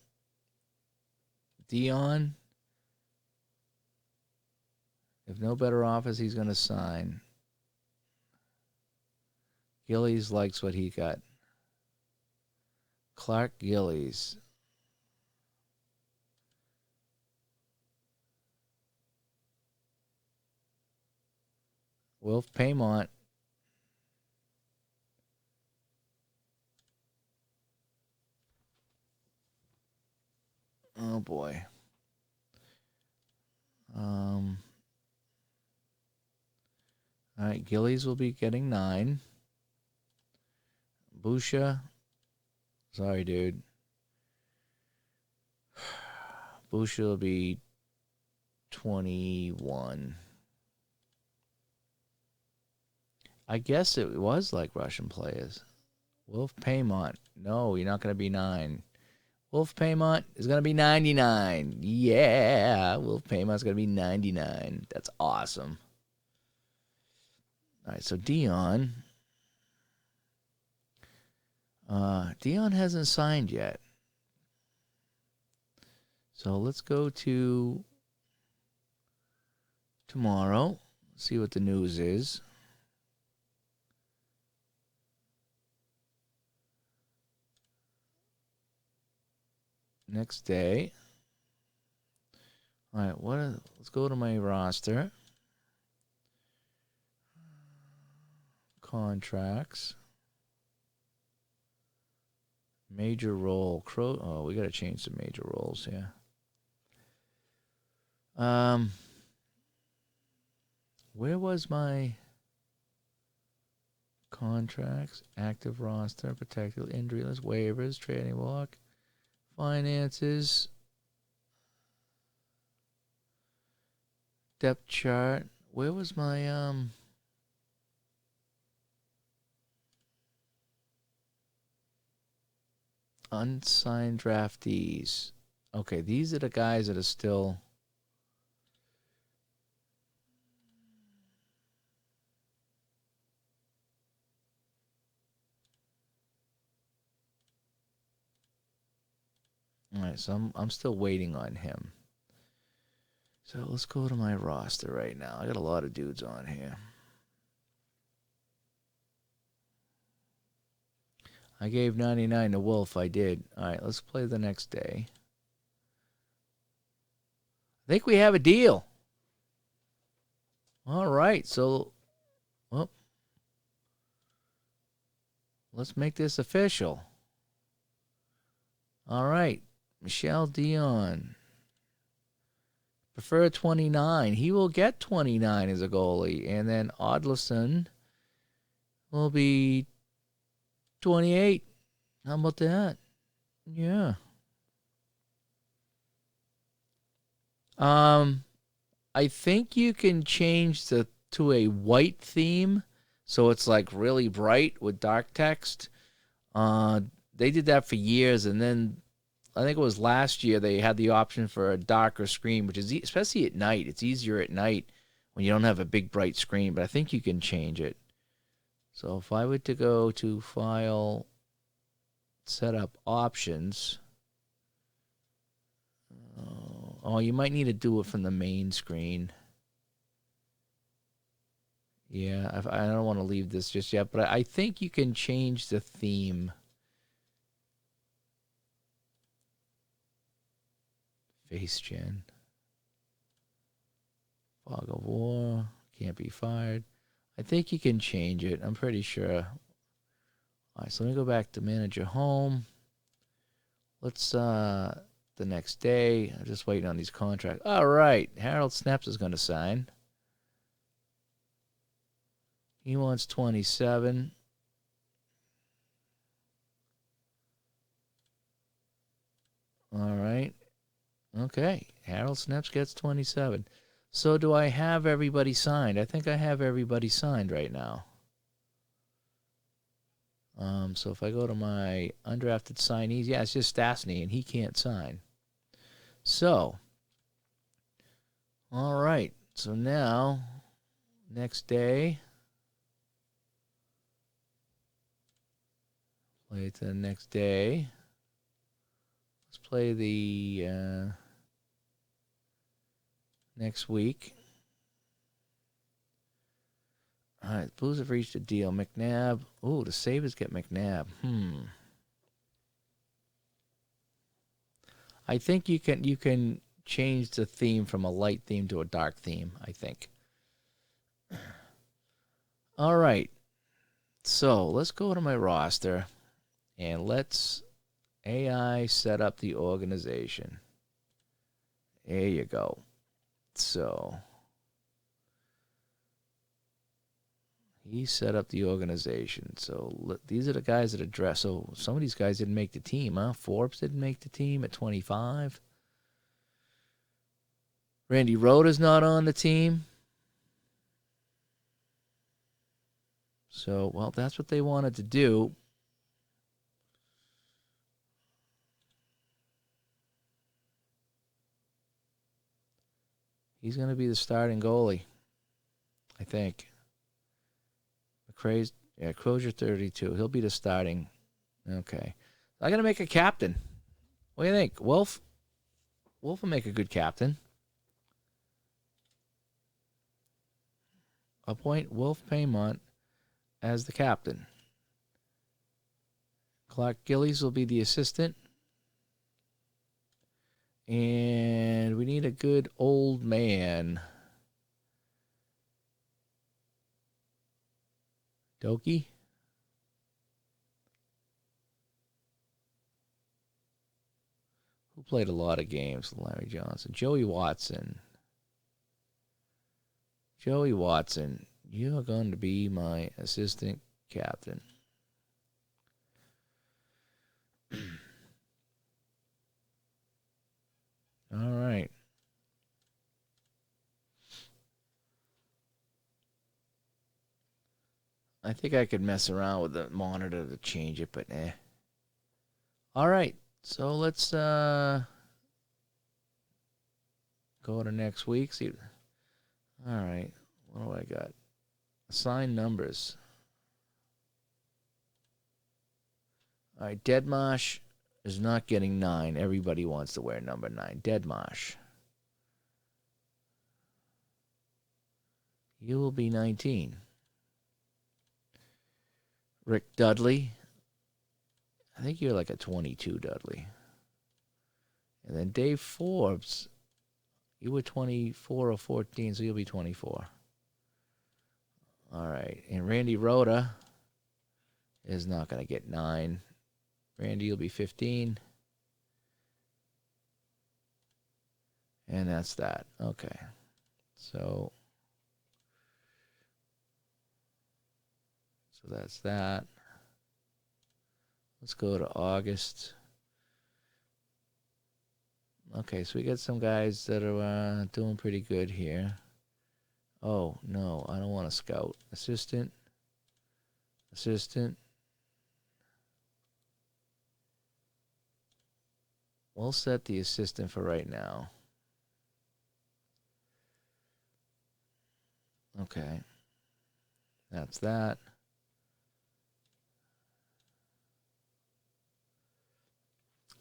Dion, if no better offers, he's going to sign. Gillies likes what he got. Clark Gillies. Wilf Paymont. Oh boy. All right. Gillies will be getting 9. Busha. Sorry, dude. Busha will be 21. I guess it was like Russian players. Wolf Paymont. No, you're not going to be 9. Wolf Paymont is going to be 99. Yeah, Wolf Paymont's going to be 99. That's awesome. All right, so Dion. Dion hasn't signed yet. So let's go to tomorrow, see what the news is. Next day. All right, let's go to my roster. Contracts. Major role. Oh, we got to change some major roles here. Where was my contracts? Active roster, protected injury list, waivers, trading walk, finances, depth chart. Where was my unsigned draftees? Okay, these are the guys that are still. All right, so I'm still waiting on him. So let's go to my roster right now. I got a lot of dudes on here. I gave 99 to Wolf. I did. All right, let's play the next day. I think we have a deal. All right, so well, let's make this official. All right, Michelle Dion. Prefer 29. He will get 29 as a goalie. And then Odlison will be 28. How about that? Yeah. I think you can change to a white theme, so it's like really bright with dark text. They did that for years, and then I think it was last year they had the option for a darker screen, which is especially at night. It's easier at night when you don't have a big bright screen, but I think you can change it. So if I were to go to File, Set Up Options. Oh, you might need to do it from the main screen. Yeah, I don't want to leave this just yet, but I think you can change the theme. Face Gen. Fog of War. Can't be fired. I think you can change it. I'm pretty sure. All right, so let me go back to Manager Home. Let's, the next day. I'm just waiting on these contracts. All right, Harold Snaps is going to sign. He wants 27. All right. Okay. Harold Snaps gets 27. So do I have everybody signed? I think I have everybody signed right now. So if I go to my undrafted signees, yeah, it's just Stastny, and he can't sign. So, all right. So now, next day, play to the next day. Let's play the next week. All right, Blues have reached a deal. McNabb. Ooh, the Sabres get McNabb. I think you can change the theme from a light theme to a dark theme, I think. All right. So let's go to my roster and let's AI set up the organization. There you go. So he set up the organization. So these are the guys that address. So some of these guys didn't make the team, huh? Forbes didn't make the team at 25. Randy Rhoda's not on the team. So, well, that's what they wanted to do. He's going to be the starting goalie, I think. McRae's, yeah, Crozier 32. He'll be the starting. Okay. I got to make a captain. What do you think? Wolf will make a good captain. Appoint Wolf Paymont as the captain. Clark Gillies will be the assistant. And we need a good old man. Doki? Who played a lot of games? Larry Johnson. Joey Watson. Joey Watson, you are going to be my assistant captain. All right. I think I could mess around with the monitor to change it, but eh. All right. So let's go to next week. See. All right. What do I got? Assign numbers. All right. Deadmarsh is not getting 9. Everybody wants to wear number 9. Deadmarsh. You will be 19. Rick Dudley. I think you're like a 22, Dudley. And then Dave Forbes. You were 24 or 14, so you'll be 24. All right. And Randy Rhoda is not going to get 9. Randy, you'll be 15. And that's that. Okay. So that's that. Let's go to August. Okay, so we got some guys that are doing pretty good here. Oh, no, I don't want a scout. Assistant. We'll set the assistant for right now. Okay. That's that.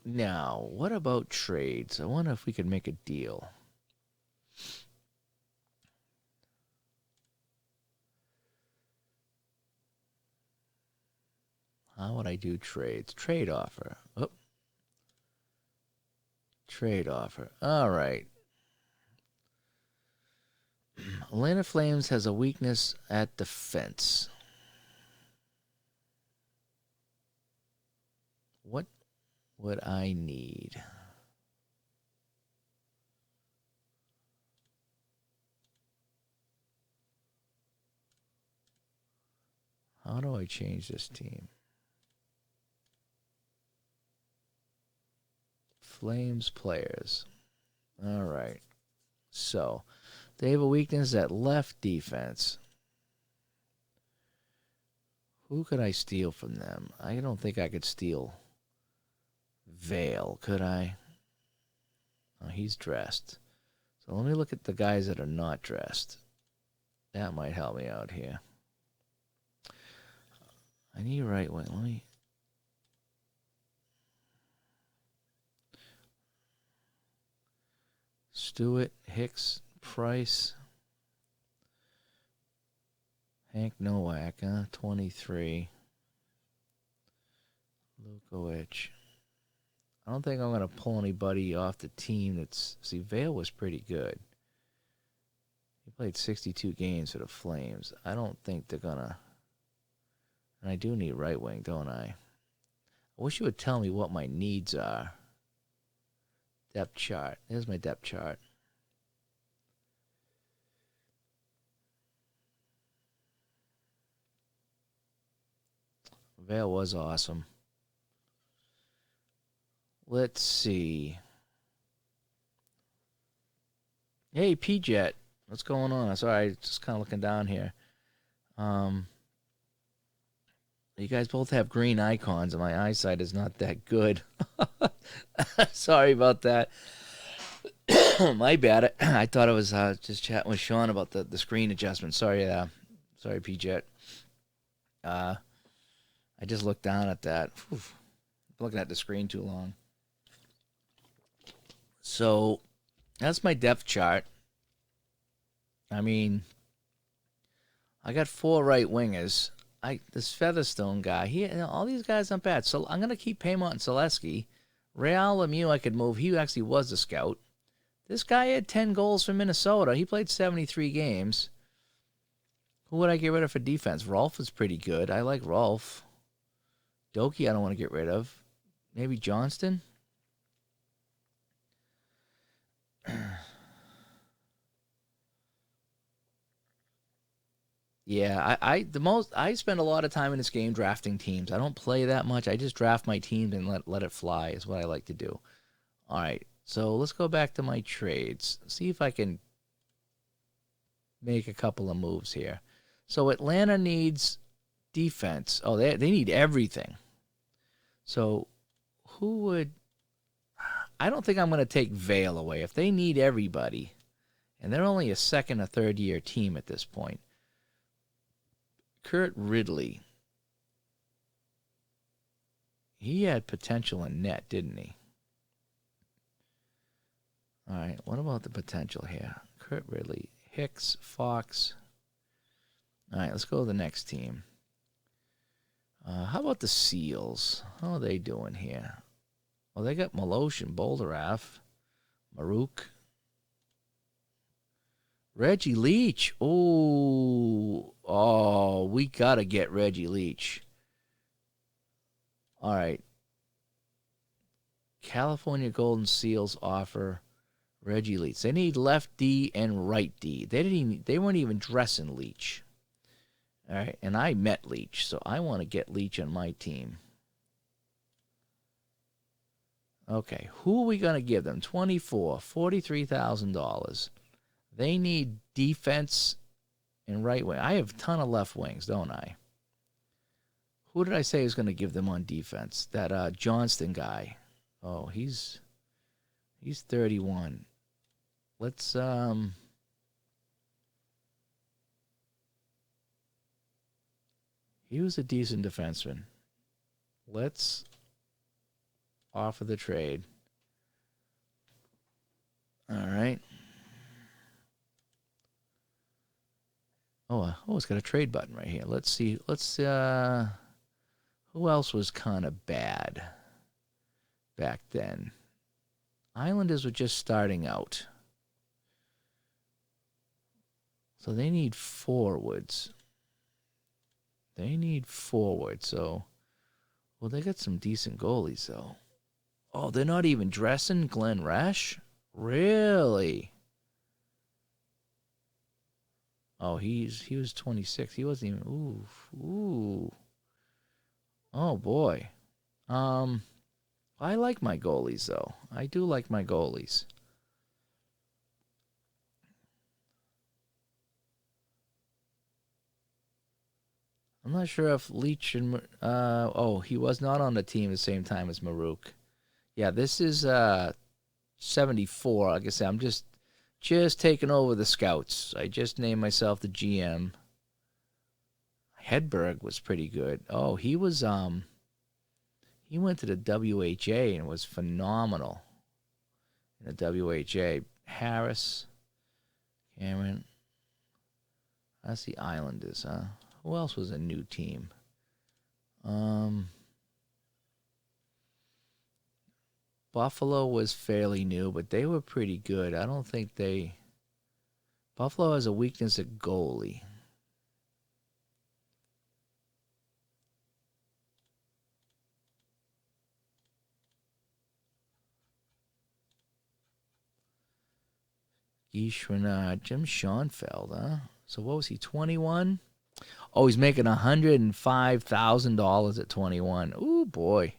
Now, what about trades? I wonder if we could make a deal. How would I do trades? Trade offer. Oh. Trade offer. All right. Atlanta Flames has a weakness at defense. What would I need? How do I change this team? Flames players. All right. So, they have a weakness at left defense. Who could I steal from them? I don't think I could steal Vale, could I? Oh, he's dressed. So let me look at the guys that are not dressed. That might help me out here. I need right wing. Let me. Stewart, Hicks, Price, Hank Nowak, 23. Lukowicz. I don't think I'm going to pull anybody off the team that's... See, Vale was pretty good. He played 62 games for the Flames. I don't think they're going to... And I do need right wing, don't I? I wish you would tell me what my needs are. Depth chart. There's my depth chart. Vale was awesome. Let's see. Hey, P-Jet. What's going on? Sorry, just kind of looking down here. You guys both have green icons, and my eyesight is not that good. Sorry about that. My bad. I thought I was just chatting with Sean about the screen adjustment. Sorry, P-Jet. I just looked down at that. Whew. I'm looking at the screen too long. So that's my depth chart. I mean, I got 4 right wingers. This Featherstone guy, all these guys aren't bad. So I'm gonna keep Paymont and Selesky. Real Lemieux I could move. He actually was a scout. This guy had 10 goals for Minnesota. He played 73 games. Who would I get rid of for defense? Rolf is pretty good. I like Rolf. Doki I don't want to get rid of. Maybe Johnston? Yeah, I spend a lot of time in this game drafting teams. I don't play that much. I just draft my teams and let it fly is what I like to do. All right, so let's go back to my trades. See if I can make a couple of moves here. So Atlanta needs defense. Oh, they need everything. So who would... I don't think I'm going to take Vale away. If they need everybody, and they're only a second or third year team at this point, Kurt Ridley, he had potential in net, didn't he? All right, what about the potential here? Kurt Ridley, Hicks, Fox. All right, let's go to the next team. How about the Seals? How are they doing here? Well, they got Maloshin, Bolderaff, Maruk. Reggie Leach. Oh, we gotta get Reggie Leach. All right. California Golden Seals offer Reggie Leach. They need left D and right D. They weren't even dressing Leach. All right, and I met Leach, so I want to get Leach on my team. Okay, who are we going to give them? $43,000. They need defense and right wing. I have a ton of left wings, don't I? Who did I say is going to give them on defense? That Johnston guy. Oh, he's 31. Let's he was a decent defenseman. Let's offer the trade. All right. Oh, it's got a trade button right here. Let's see. Who else was kind of bad back then? Islanders were just starting out. So they need forwards. So, well, they got some decent goalies, though. Oh, they're not even dressing Glenn Resch? Really? Oh, he was 26. He wasn't even. Ooh. Oh boy. I like my goalies though. I do like my goalies. I'm not sure if Leach and he was not on the team at the same time as Maruk. Yeah, this is 74. Like I said, I'm just taking over the scouts. I just named myself the GM. Hedberg was pretty good. Oh, he was he went to the WHA and was phenomenal in the WHA. Harris, Cameron. That's the Islanders, huh? Who else was a new team? Buffalo was fairly new, but they were pretty good. I don't think Buffalo has a weakness at goalie. Gishwana, Jim Schoenfeld, huh? So what was he, 21? Oh, he's making $105,000 at 21. Ooh, boy.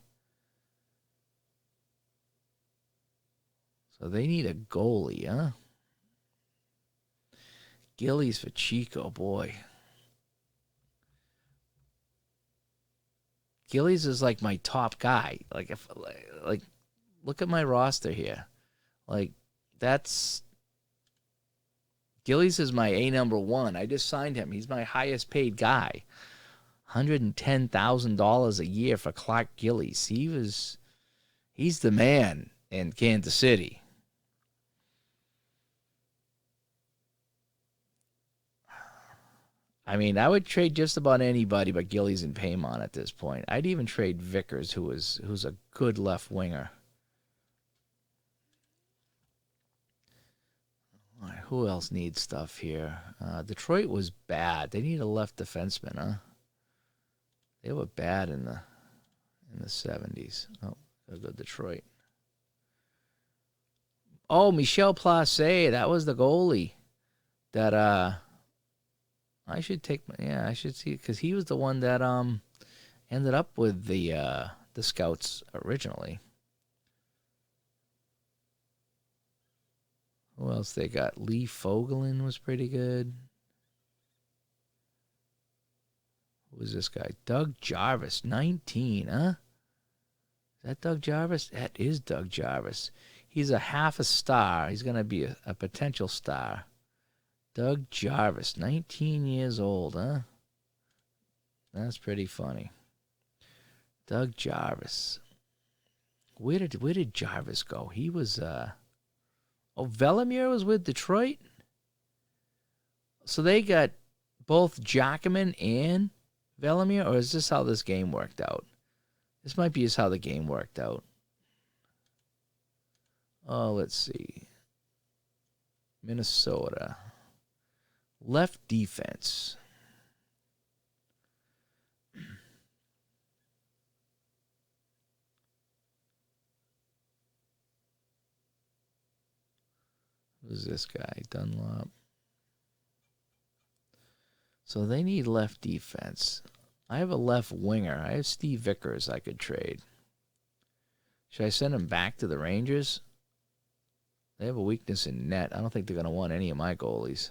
So they need a goalie, huh? Gillies for Chico, boy. Gillies is like my top guy. Like look at my roster here. Like that's Gillies is my number one. I just signed him. He's my highest paid guy. $110,000 a year for Clark Gillies. He's the man in Kansas City. I mean, I would trade just about anybody but Gillies and Paymon at this point. I'd even trade Vickers, who's a good left winger. All right, who else needs stuff here? Detroit was bad. They need a left defenseman, huh? They were bad in the 70s. Oh, gotta go Detroit. Oh, Michel Placé, that was the goalie that I should I should see, because he was the one that ended up with the Scouts originally. Who else they got? Lee Fogelin was pretty good. Who was this guy? Doug Jarvis, 19, huh? Is that Doug Jarvis? That is Doug Jarvis. He's a half a star. He's going to be a potential star. Doug Jarvis, 19 years old, huh? That's pretty funny. Doug Jarvis. Where did Jarvis go? He was Velimir was with Detroit. So they got both Jacquemin and Velimir, or is this how this game worked out? This might be just how the game worked out. Oh, let's see. Minnesota. Left defense. Who's this guy? Dunlop. So they need left defense. I have a left winger. I have Steve Vickers I could trade. Should I send him back to the Rangers? They have a weakness in net. I don't think they're going to want any of my goalies.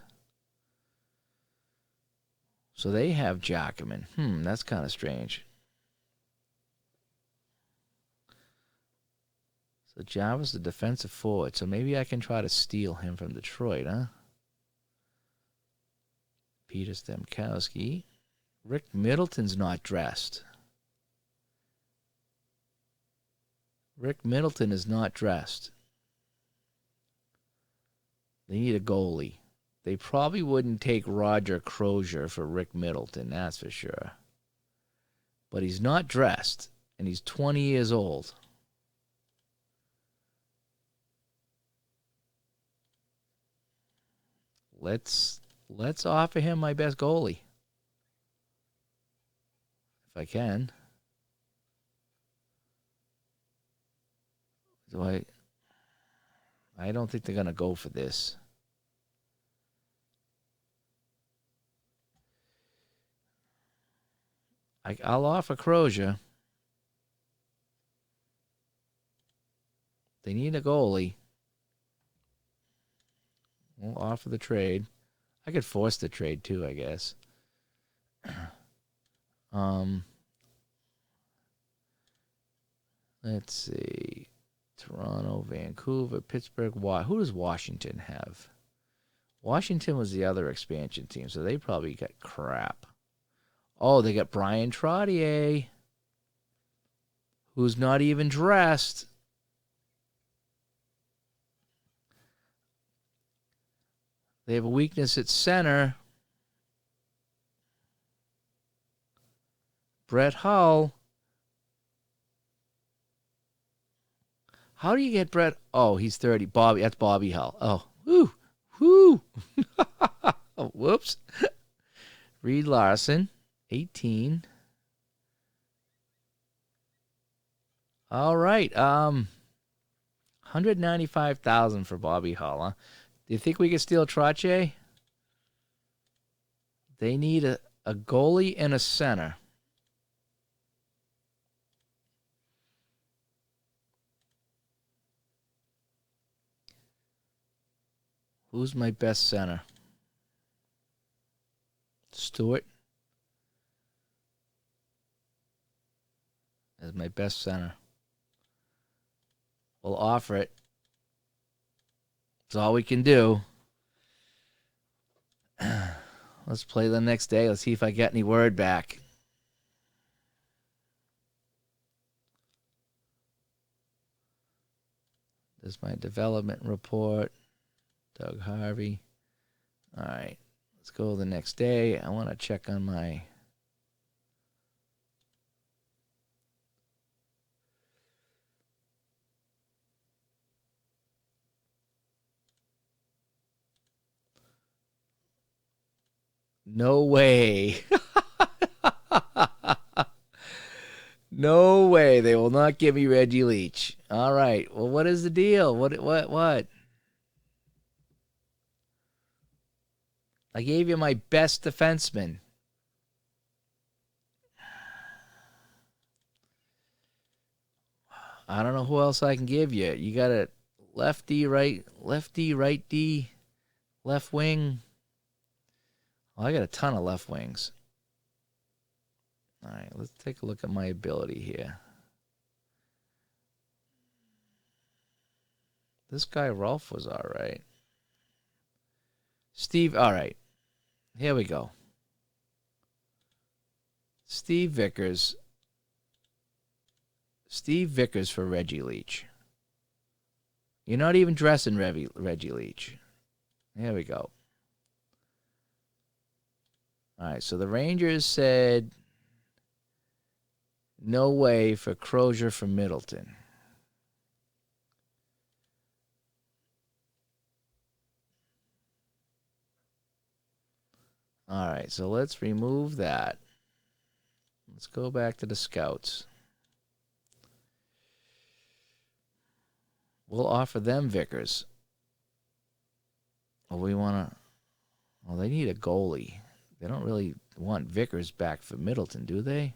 So they have Jackman. That's kind of strange. So Java's the defensive forward. So maybe I can try to steal him from Detroit, huh? Peter Stemkowski. Rick Middleton's not dressed. Rick Middleton is not dressed. They need a goalie. They probably wouldn't take Roger Crozier for Rick Middleton, that's for sure. But he's not dressed, and he's 20 years old. Let's offer him my best goalie. If I can. I don't think they're going to go for this. I'll offer Crozier. They need a goalie. We'll offer the trade. I could force the trade too, I guess. Let's see. Toronto, Vancouver, Pittsburgh. Who does Washington have? Washington was the other expansion team, so they probably got crap. Oh, they got Brian Trottier, who's not even dressed. They have a weakness at center. Brett Hull. How do you get Brett? Oh, he's 30. Bobby, that's Bobby Hull. Oh, whoo. Oh, whoops. Reed Larson, 18. All right. $195,000 for Bobby Hull, huh? Do you think we could steal Trottier? They need a goalie and a center. Who's my best center? Stewart is my best center. We'll offer it. That's all we can do. Let's play the next day. Let's see if I get any word back. There's my development report. Doug Harvey. All right. Let's go the next day. I want to check on my... No way. No way. They will not give me Reggie Leach. All right. Well, what is the deal? What? I gave you my best defenseman. I don't know who else I can give you. You got a lefty, right D, left wing. Well, I got a ton of left wings. All right, let's take a look at my ability here. This guy, Rolf, was all right. Steve, all right. Here we go. Steve Vickers. Steve Vickers for Reggie Leach. You're not even dressing Reggie Leach. Here we go. All right, so the Rangers said no way for Crozier for Middleton. All right, so let's remove that. Let's go back to the scouts. We'll offer them Vickers. Well, we want to. Well, they need a goalie. They don't really want Vickers back for Middleton, do they?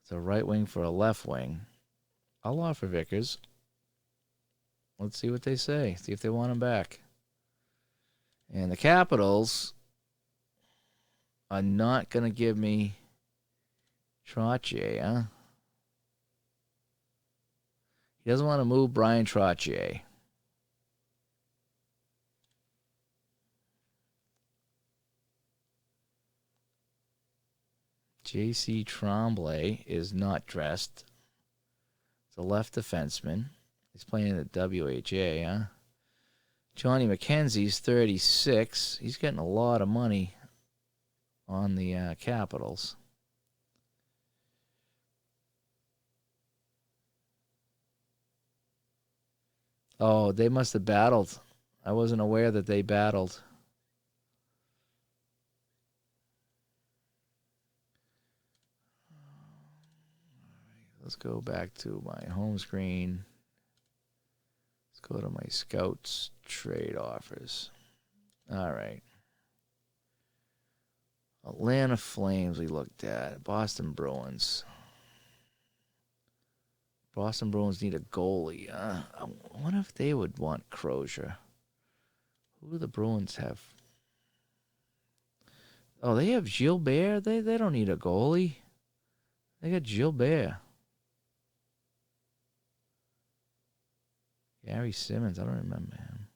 It's a right wing for a left wing. I'll offer Vickers. Let's see what they say. See if they want him back. And the Capitals are not going to give me Trottier, huh? He doesn't want to move Brian Trottier. J.C. Tremblay is not dressed. It's a left defenseman. He's playing in the WHA, huh? Johnny McKenzie's 36. He's getting a lot of money on the Capitals. Oh, they must have battled. I wasn't aware that they battled. Let's go back to my home screen. Let's go to my Scouts trade offers. All right. Atlanta Flames we looked at. Boston Bruins. Boston Bruins need a goalie. I wonder if they would want Crozier. Who do the Bruins have? Oh, they have Gilbert. They don't need a goalie. They got Gilbert. Gary Simmons. I don't remember him.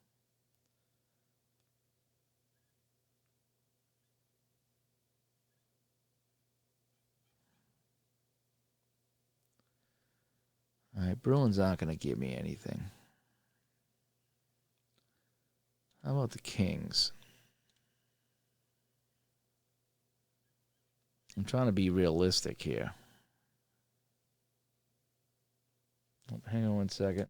All right, Bruins aren't going to give me anything. How about the Kings? I'm trying to be realistic here. Hang on one second.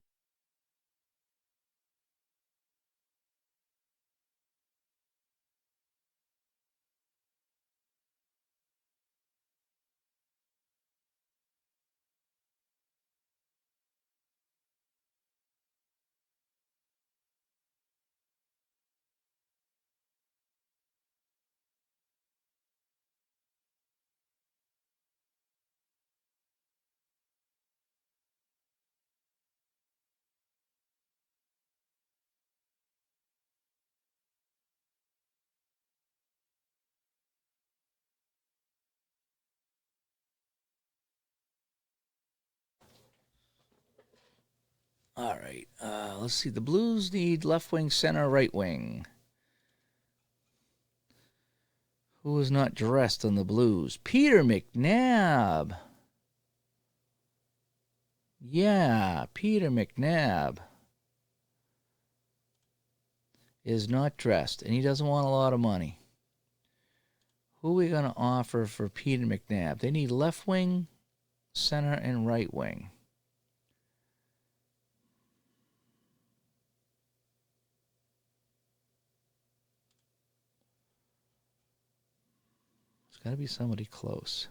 All right. Let's see. The Blues need left wing, center, right wing. Who is not dressed on the Blues? Peter McNabb. Yeah, Peter McNabb is not dressed, and he doesn't want a lot of money. Who are we going to offer for Peter McNabb? They need left wing, center, and right wing. It's got to be somebody close.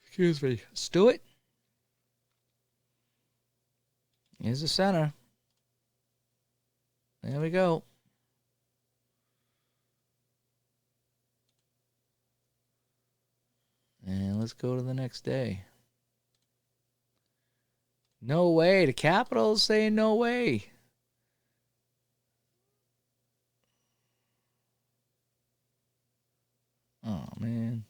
Excuse me. Stewart? Here's the center. There we go. And let's go to the next day. No way. The Capitals say no way. Oh, man.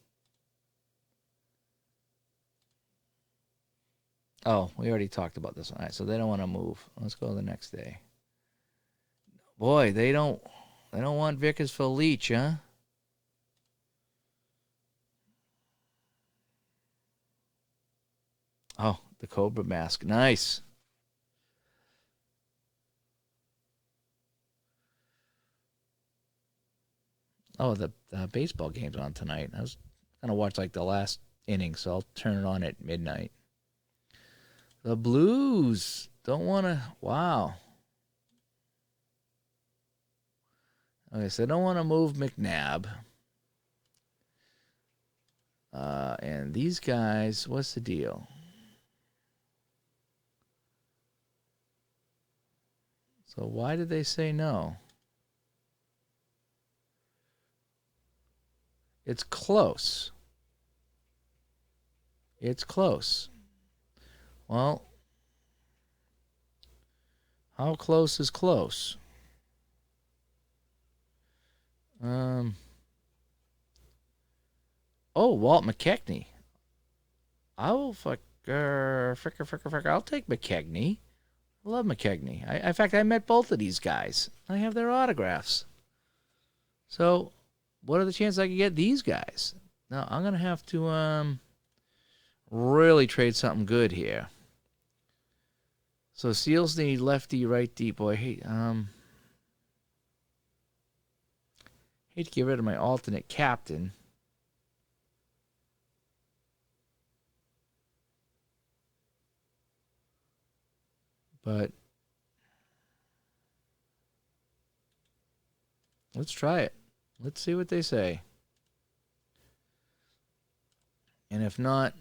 Oh, we already talked about this one. All right, so they don't want to move. Let's go to the next day. Boy, they don't want Vickers for Leach, huh? Oh, the Cobra mask. Nice. Oh, the baseball game's on tonight. I was going to watch like the last inning, so I'll turn it on at midnight. The Blues don't want to. Wow. Okay, so they don't want to move McNabb. And these guys, what's the deal? So why did they say no? It's close. It's close. Well, how close is close? Oh, Walt McKechnie. I'll fricker. I'll take McKechnie. I love McKechnie. In fact, I met both of these guys. I have their autographs. So, what are the chances I could get these guys? Now, I'm gonna have to really trade something good here. So Seals need lefty, righty. Boy, hate to get rid of my alternate captain. But let's try it. Let's see what they say. And if not,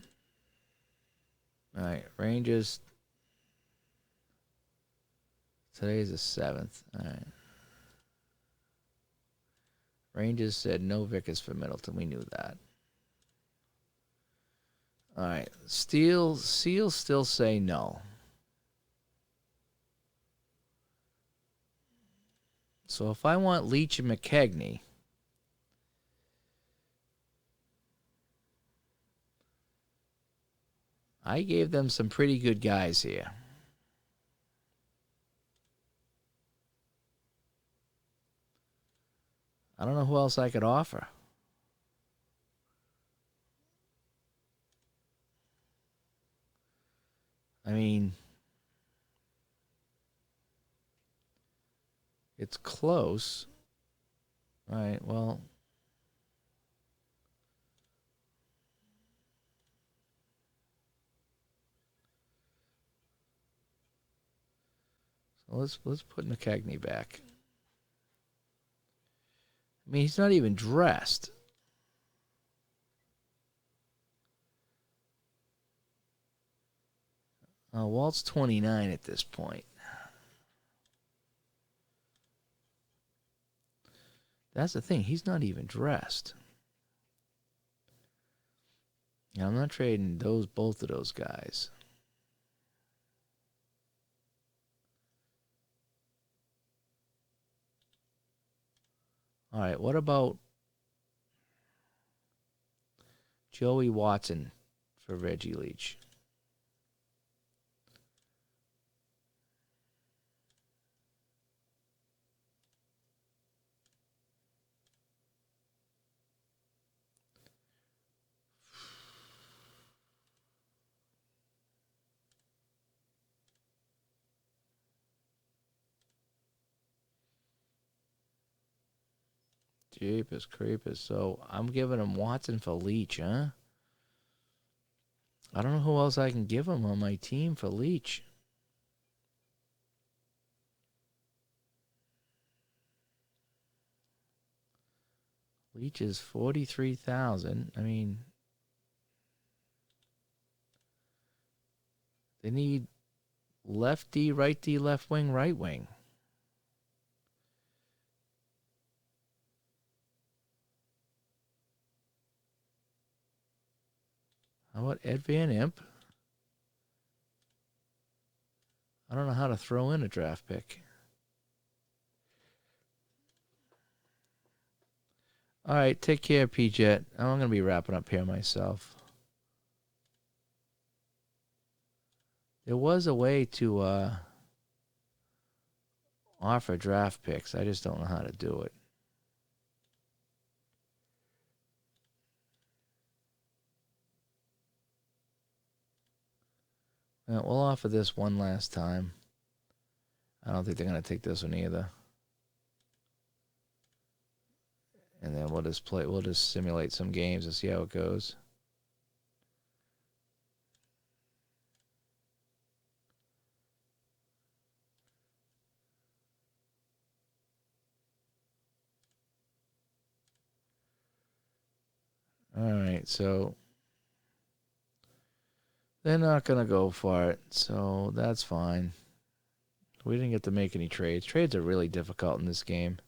all right, Rangers. Today's the 7th. All right. Rangers said no Vickers for Middleton. We knew that. All right. Seals still say no. So if I want Leach and McKechnie, I gave them some pretty good guys here. I don't know who else I could offer. I mean, it's close. All right, well. So let's put McKechnie back. I mean, he's not even dressed. Walt's 29 at this point. That's the thing. He's not even dressed. Yeah, I'm not trading both of those guys. All right, what about Joey Watson for Reggie Leach? Jeepers creepers. So I'm giving him Watson for Leach, huh? I don't know who else I can give him on my team for Leach. Leach is 43,000. I mean, they need lefty, righty, left wing, right wing. How about Ed Van Imp? I don't know how to throw in a draft pick. All right, take care, P-Jet. I'm going to be wrapping up here myself. There was a way to offer draft picks. I just don't know how to do it. Well, we'll offer this one last time. I don't think they're going to take this one either. And then we'll just simulate some games and see how it goes. All right, so they're not going to go for it, so that's fine. We didn't get to make any trades. Trades are really difficult in this game.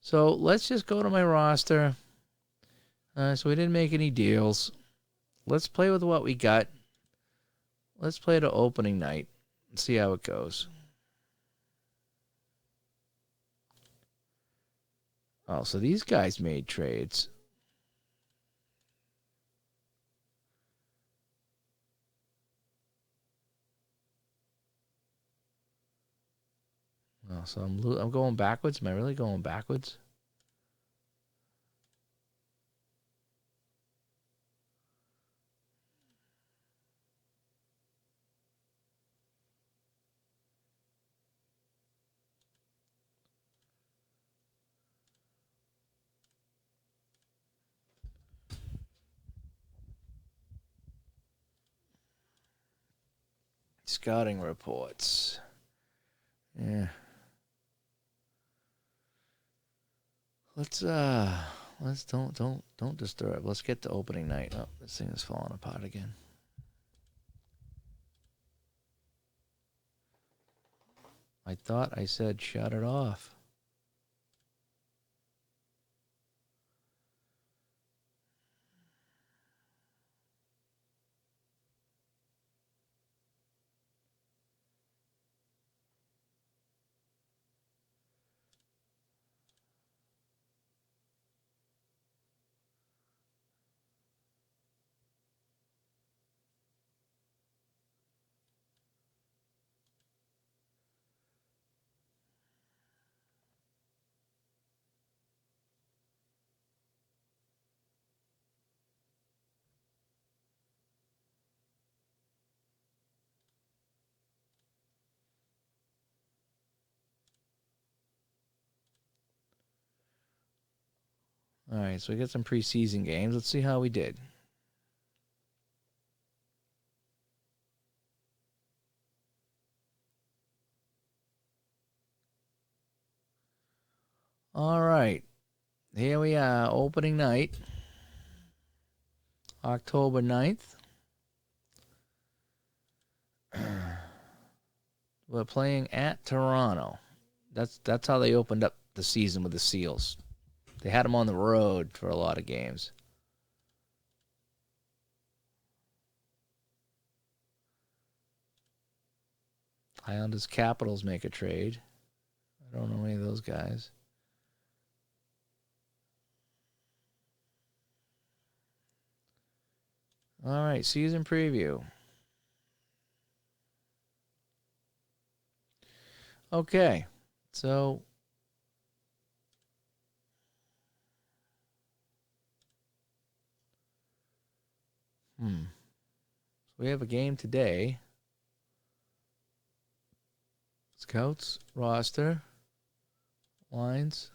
So let's just go to my roster. So we didn't make any deals. Let's play with what we got. Let's play the opening night and see how it goes. Oh, so these guys made trades. Oh, so I'm going backwards. Am I really going backwards? Scouting reports. Yeah. Let's don't disturb. Let's get to opening night. Oh, this thing is falling apart again. I thought I said shut it off. All right, so we got some preseason games. Let's see how we did. All right, here we are, opening night, October 9th. We're playing at Toronto. That's how they opened up the season with the Seals. They had them on the road for a lot of games. Islanders Capitals make a trade. I don't know any of those guys. All right, season preview. Okay, so we have a game today. Scouts, roster, lines.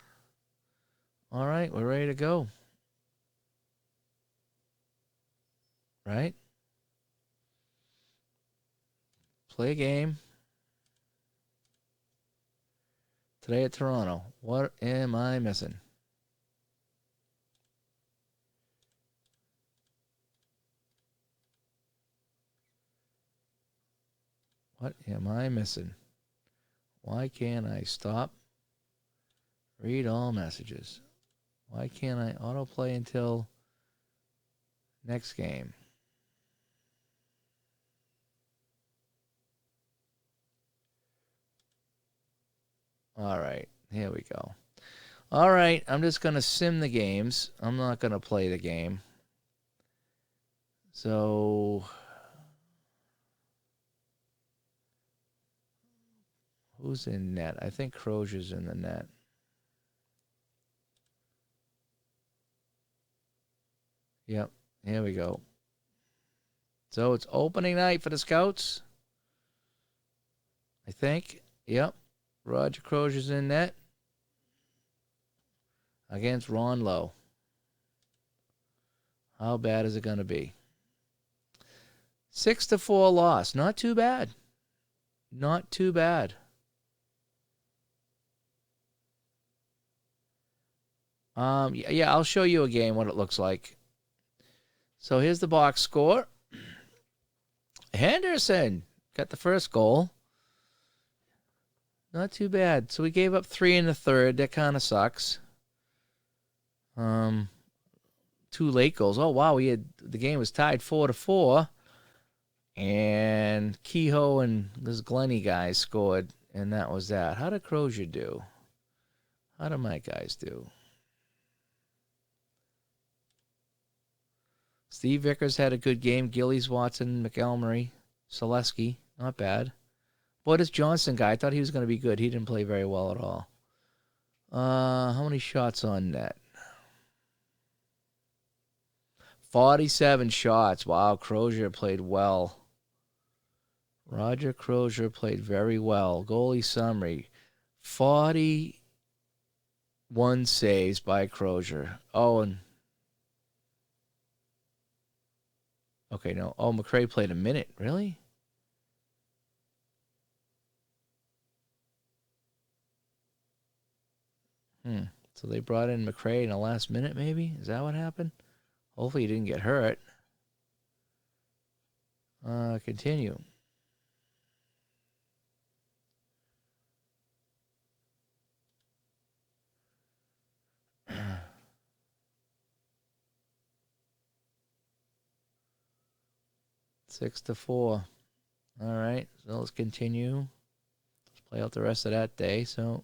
All right, we're ready to go. Right? Play a game. Today at Toronto. What am I missing? What am I missing? Why can't I stop? Read all messages. Why can't I autoplay until next game? All right, here we go. All right, I'm just going to sim the games. I'm not going to play the game. So, who's in net? I think Crozier's in the net. Yep, here we go. So, it's opening night for the Scouts. I think. Yep. Roger Crozier's in net against Ron Lowe. How bad is it going to be? 6-4 loss. Not too bad. Not too bad. Yeah, I'll show you a game what it looks like. So here's the box score. Henderson got the first goal. Not too bad. So we gave up 3 in the third. That kind of sucks. 2 late goals. Oh wow, the game was tied 4-4, and Kehoe and this Glenny guy scored, and that was that. How did Crozier do? How did my guys do? Steve Vickers had a good game. Gillies, Watson, McElmurray, Selesky, not bad. Boy, this Johnson guy, I thought he was going to be good. He didn't play very well at all. How many shots on net? 47 shots. Wow, Crozier played well. Roger Crozier played very well. Goalie summary. 41 saves by Crozier. Oh, and okay, no. Oh, McRae played a minute. Really? So they brought in McRae in the last minute, maybe? Is that what happened? Hopefully he didn't get hurt. Continue. Six to 4. All right, so let's continue. Let's play out the rest of that day. So,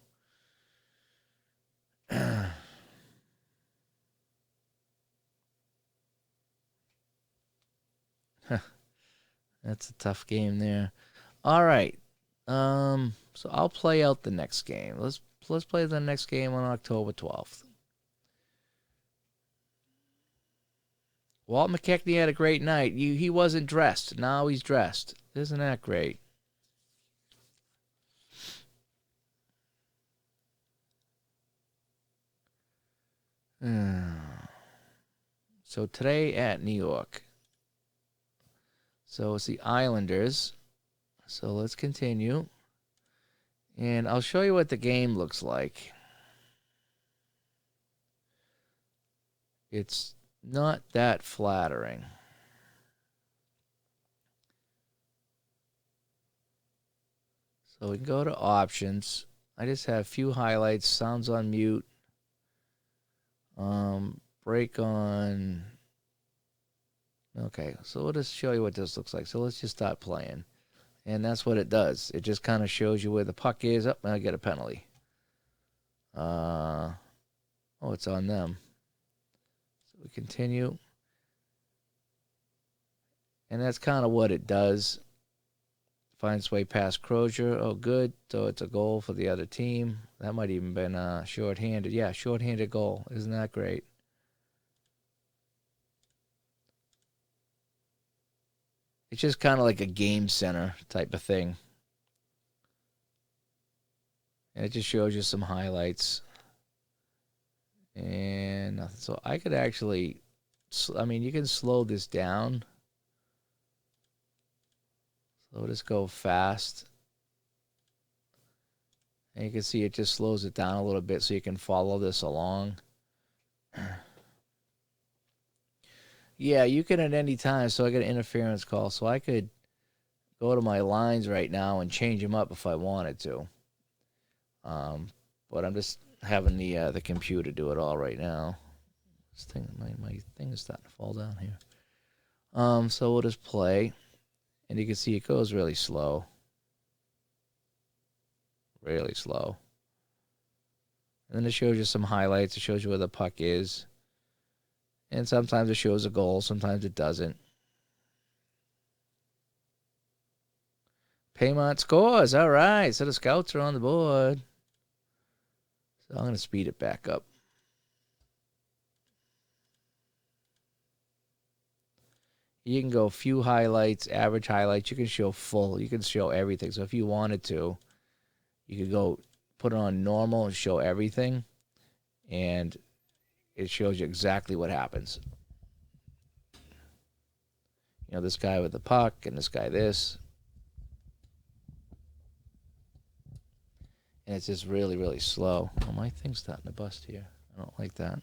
that's a tough game there. All right, so I'll play out the next game. Let's play the next game on October 12th. Walt McKechnie had a great night. He wasn't dressed. Now he's dressed. Isn't that great? So today at New York. So it's the Islanders. So let's continue. And I'll show you what the game looks like. It's not that flattering. So we can go to options. I just have a few highlights. Sounds on mute. Break on. Okay, so we'll just show you what this looks like. So let's just start playing. And that's what it does. It just kind of shows you where the puck is. Up, and I get a penalty. Oh, it's on them. So we continue. And that's kind of what it does. Finds its way past Crozier. Oh, good. So it's a goal for the other team. That might even been shorthanded. Yeah, shorthanded goal. Isn't that great? It's just kind of like a game center type of thing. And it just shows you some highlights. And nothing. So I could actually, I mean, you can slow this down. So we'll just go fast. And you can see it just slows it down a little bit so you can follow this along. Yeah, you can at any time. So I got an interference call. So I could go to my lines right now and change them up if I wanted to. But I'm just having the computer do it all right now. This thing, my thing is starting to fall down here. So we'll just play. And you can see it goes really slow. Really slow. And then it shows you some highlights. It shows you where the puck is. And sometimes it shows a goal. Sometimes it doesn't. Paymont scores. All right. So the Scouts are on the board. So I'm going to speed it back up. You can go few highlights, average highlights. You can show full. You can show everything. So if you wanted to, you could go put it on normal and show everything. And it shows you exactly what happens. You know, this guy with the puck and this guy this. And it's just really, really slow. Oh, my thing's starting to bust here. I don't like that.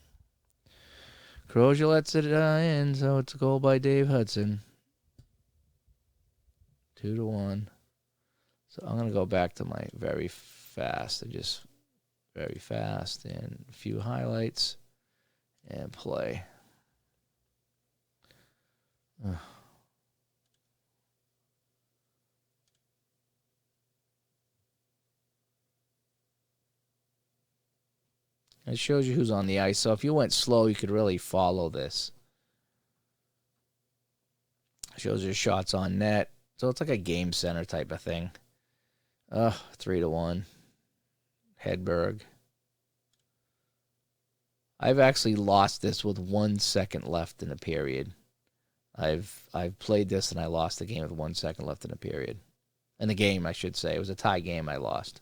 Crozier lets it in, so it's a goal by Dave Hudson. 2-1. So I'm going to go back to my very fast and a few highlights and play. Ugh. It shows you who's on the ice. So if you went slow, you could really follow this. It shows your shots on net. So it's like a game center type of thing. 3-1. Hedberg. I've actually lost this with 1 second left in a period. I've played this and I lost the game with 1 second left in a period. In the game, I should say. It was a tie game I lost.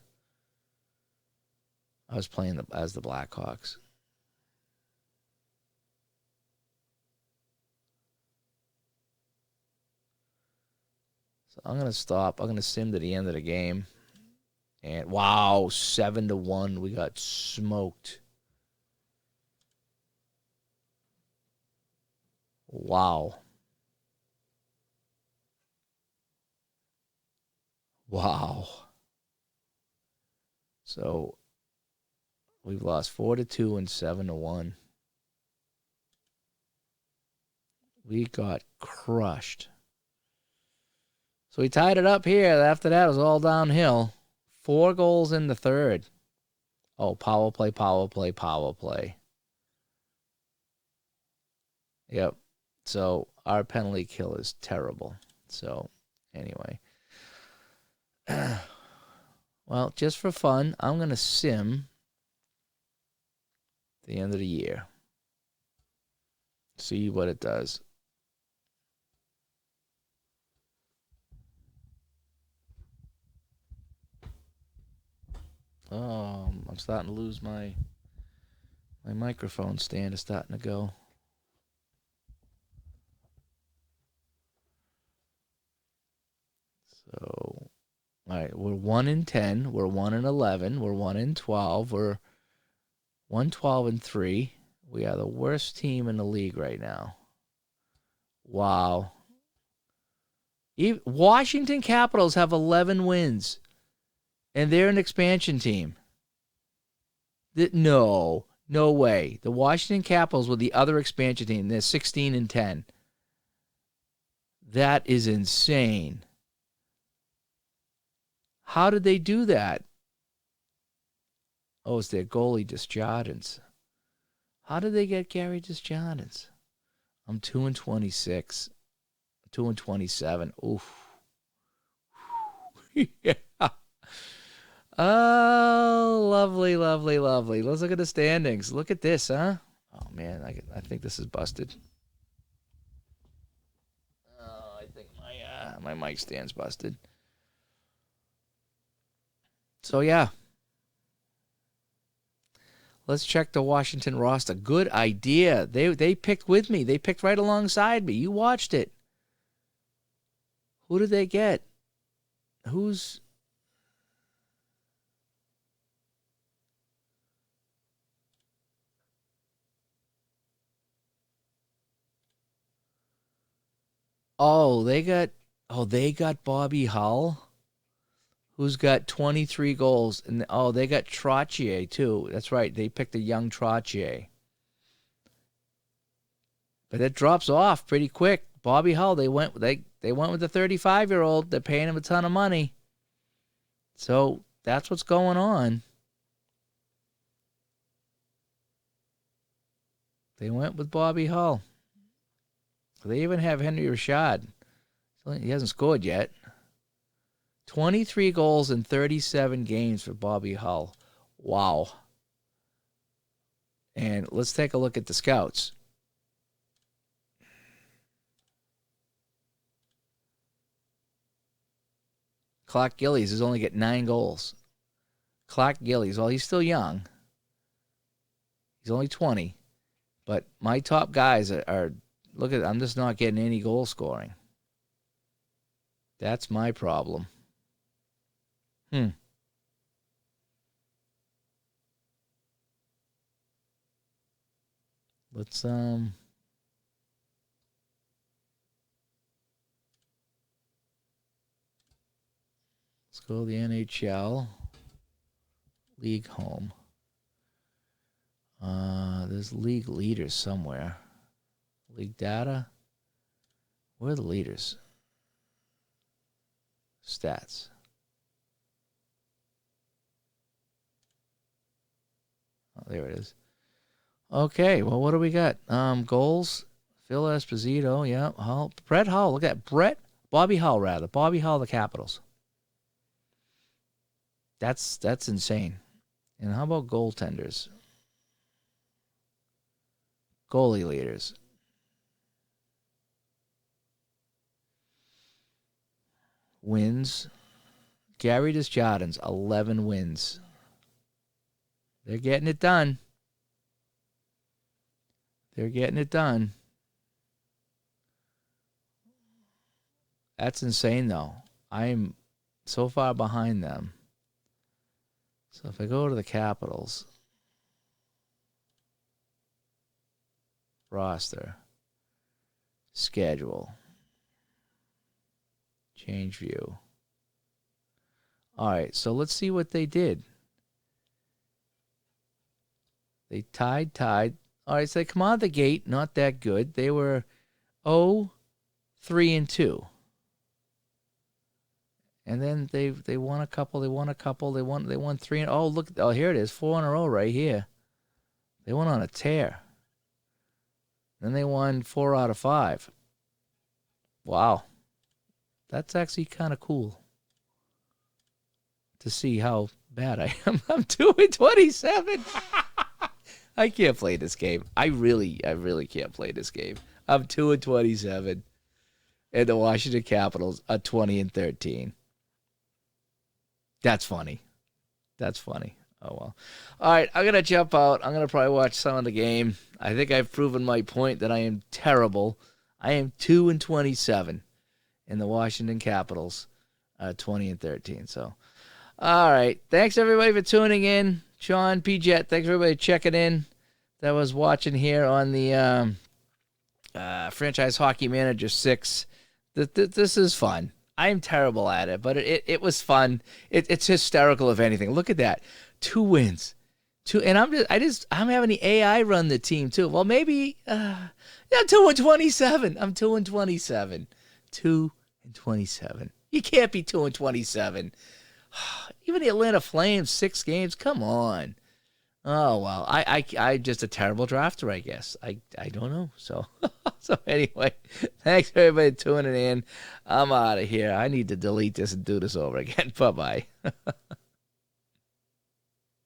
I was playing as the Blackhawks. So I'm going to stop. I'm going to sim to the end of the game. And wow, 7-1. We got smoked. Wow. Wow. So we've lost 4-2 and 7-1. We got crushed. So we tied it up here. After that, it was all downhill. 4 goals in the third. Oh, power play, power play, power play. Yep. So our penalty kill is terrible. So anyway. Well, just for fun, I'm going to sim the end of the year. See what it does. Oh, I'm starting to lose my microphone stand is starting to go. So, all right, we're 1-10. We're 1-11. We're 1-12. We're 1-12-3. We are the worst team in the league right now. Wow. Washington Capitals have 11 wins, and they're an expansion team. No way. The Washington Capitals were the other expansion team. They're 16-10. That is insane. How did they do that? Oh, it's their goalie, Desjardins. How did they get Gary Desjardins? I'm 2-26. 2-27. Oof. Yeah. Oh, lovely, lovely, lovely. Let's look at the standings. Look at this, huh? Oh, man, I think this is busted. Oh, I think my mic stand's busted. So, yeah. Let's check the Washington roster. Good idea. They picked with me. They picked right alongside me. You watched it. Who did they get? Who's... Oh, they got Bobby Hull, who's got 23 goals. And they got Trottier too. That's right. They picked a young Trottier. But that drops off pretty quick. Bobby Hull, they went with the 35-year-old. They're paying him a ton of money. So that's what's going on. They went with Bobby Hull. They even have Henry Rashad. He hasn't scored yet. 23 goals in 37 games for Bobby Hull. Wow. And let's take a look at the scouts. Clark Gillies has only got 9 goals. Clark Gillies, well, he's still young. He's only 20. But my top guys are look at, I'm just not getting any goal scoring. That's my problem. let's go to the NHL league home. There's league leaders somewhere. League data. Where are the leaders? Stats. Oh, there it is. Okay, well, what do we got? Goals. Phil Esposito, yeah. Hull. Brett Hull. Look at Brett. Bobby Hull, rather. Bobby Hull, the Capitals. That's insane. And how about goaltenders? Goalie leaders. Wins. Gary Desjardins, 11 wins. They're getting it done. They're getting it done. That's insane, though. I'm so far behind them. So if I go to the Capitals roster, schedule, change view. All right, so let's see what they did. They tied. All right, so they come out of the gate, not that good. They were 0-3-2. And then they won a couple. They won 3. Oh, look! Oh, here it is, 4 in a row right here. They went on a tear. Then they won 4 out of 5. Wow, that's actually kind of cool to see how bad I am. I'm 2-27. I can't play this game. I really can't play this game. I'm 2-27, and the Washington Capitals are 20-13. That's funny. That's funny. Oh, well. All right, I'm going to jump out. I'm going to probably watch some of the game. I think I've proven my point that I am terrible. I am 2-27, and the Washington Capitals 20-13. So, all right. Thanks, everybody, for tuning in. Sean, P-Jet, thanks, everybody, checking in that was watching here on the Franchise Hockey Manager 6. This is fun. I'm terrible at it, but it was fun. It's hysterical, if anything. Look at that. 2 wins. 2, and I'm having the AI run the team too. Well, maybe 2-27. I'm 2-27. 2-27. You can't be 2-27. Even the Atlanta Flames, 6 games. Come on. Oh well, I'm just a terrible drafter, I guess. I don't know. So anyway, thanks everybody tuning in. I'm out of here. I need to delete this and do this over again. Bye bye.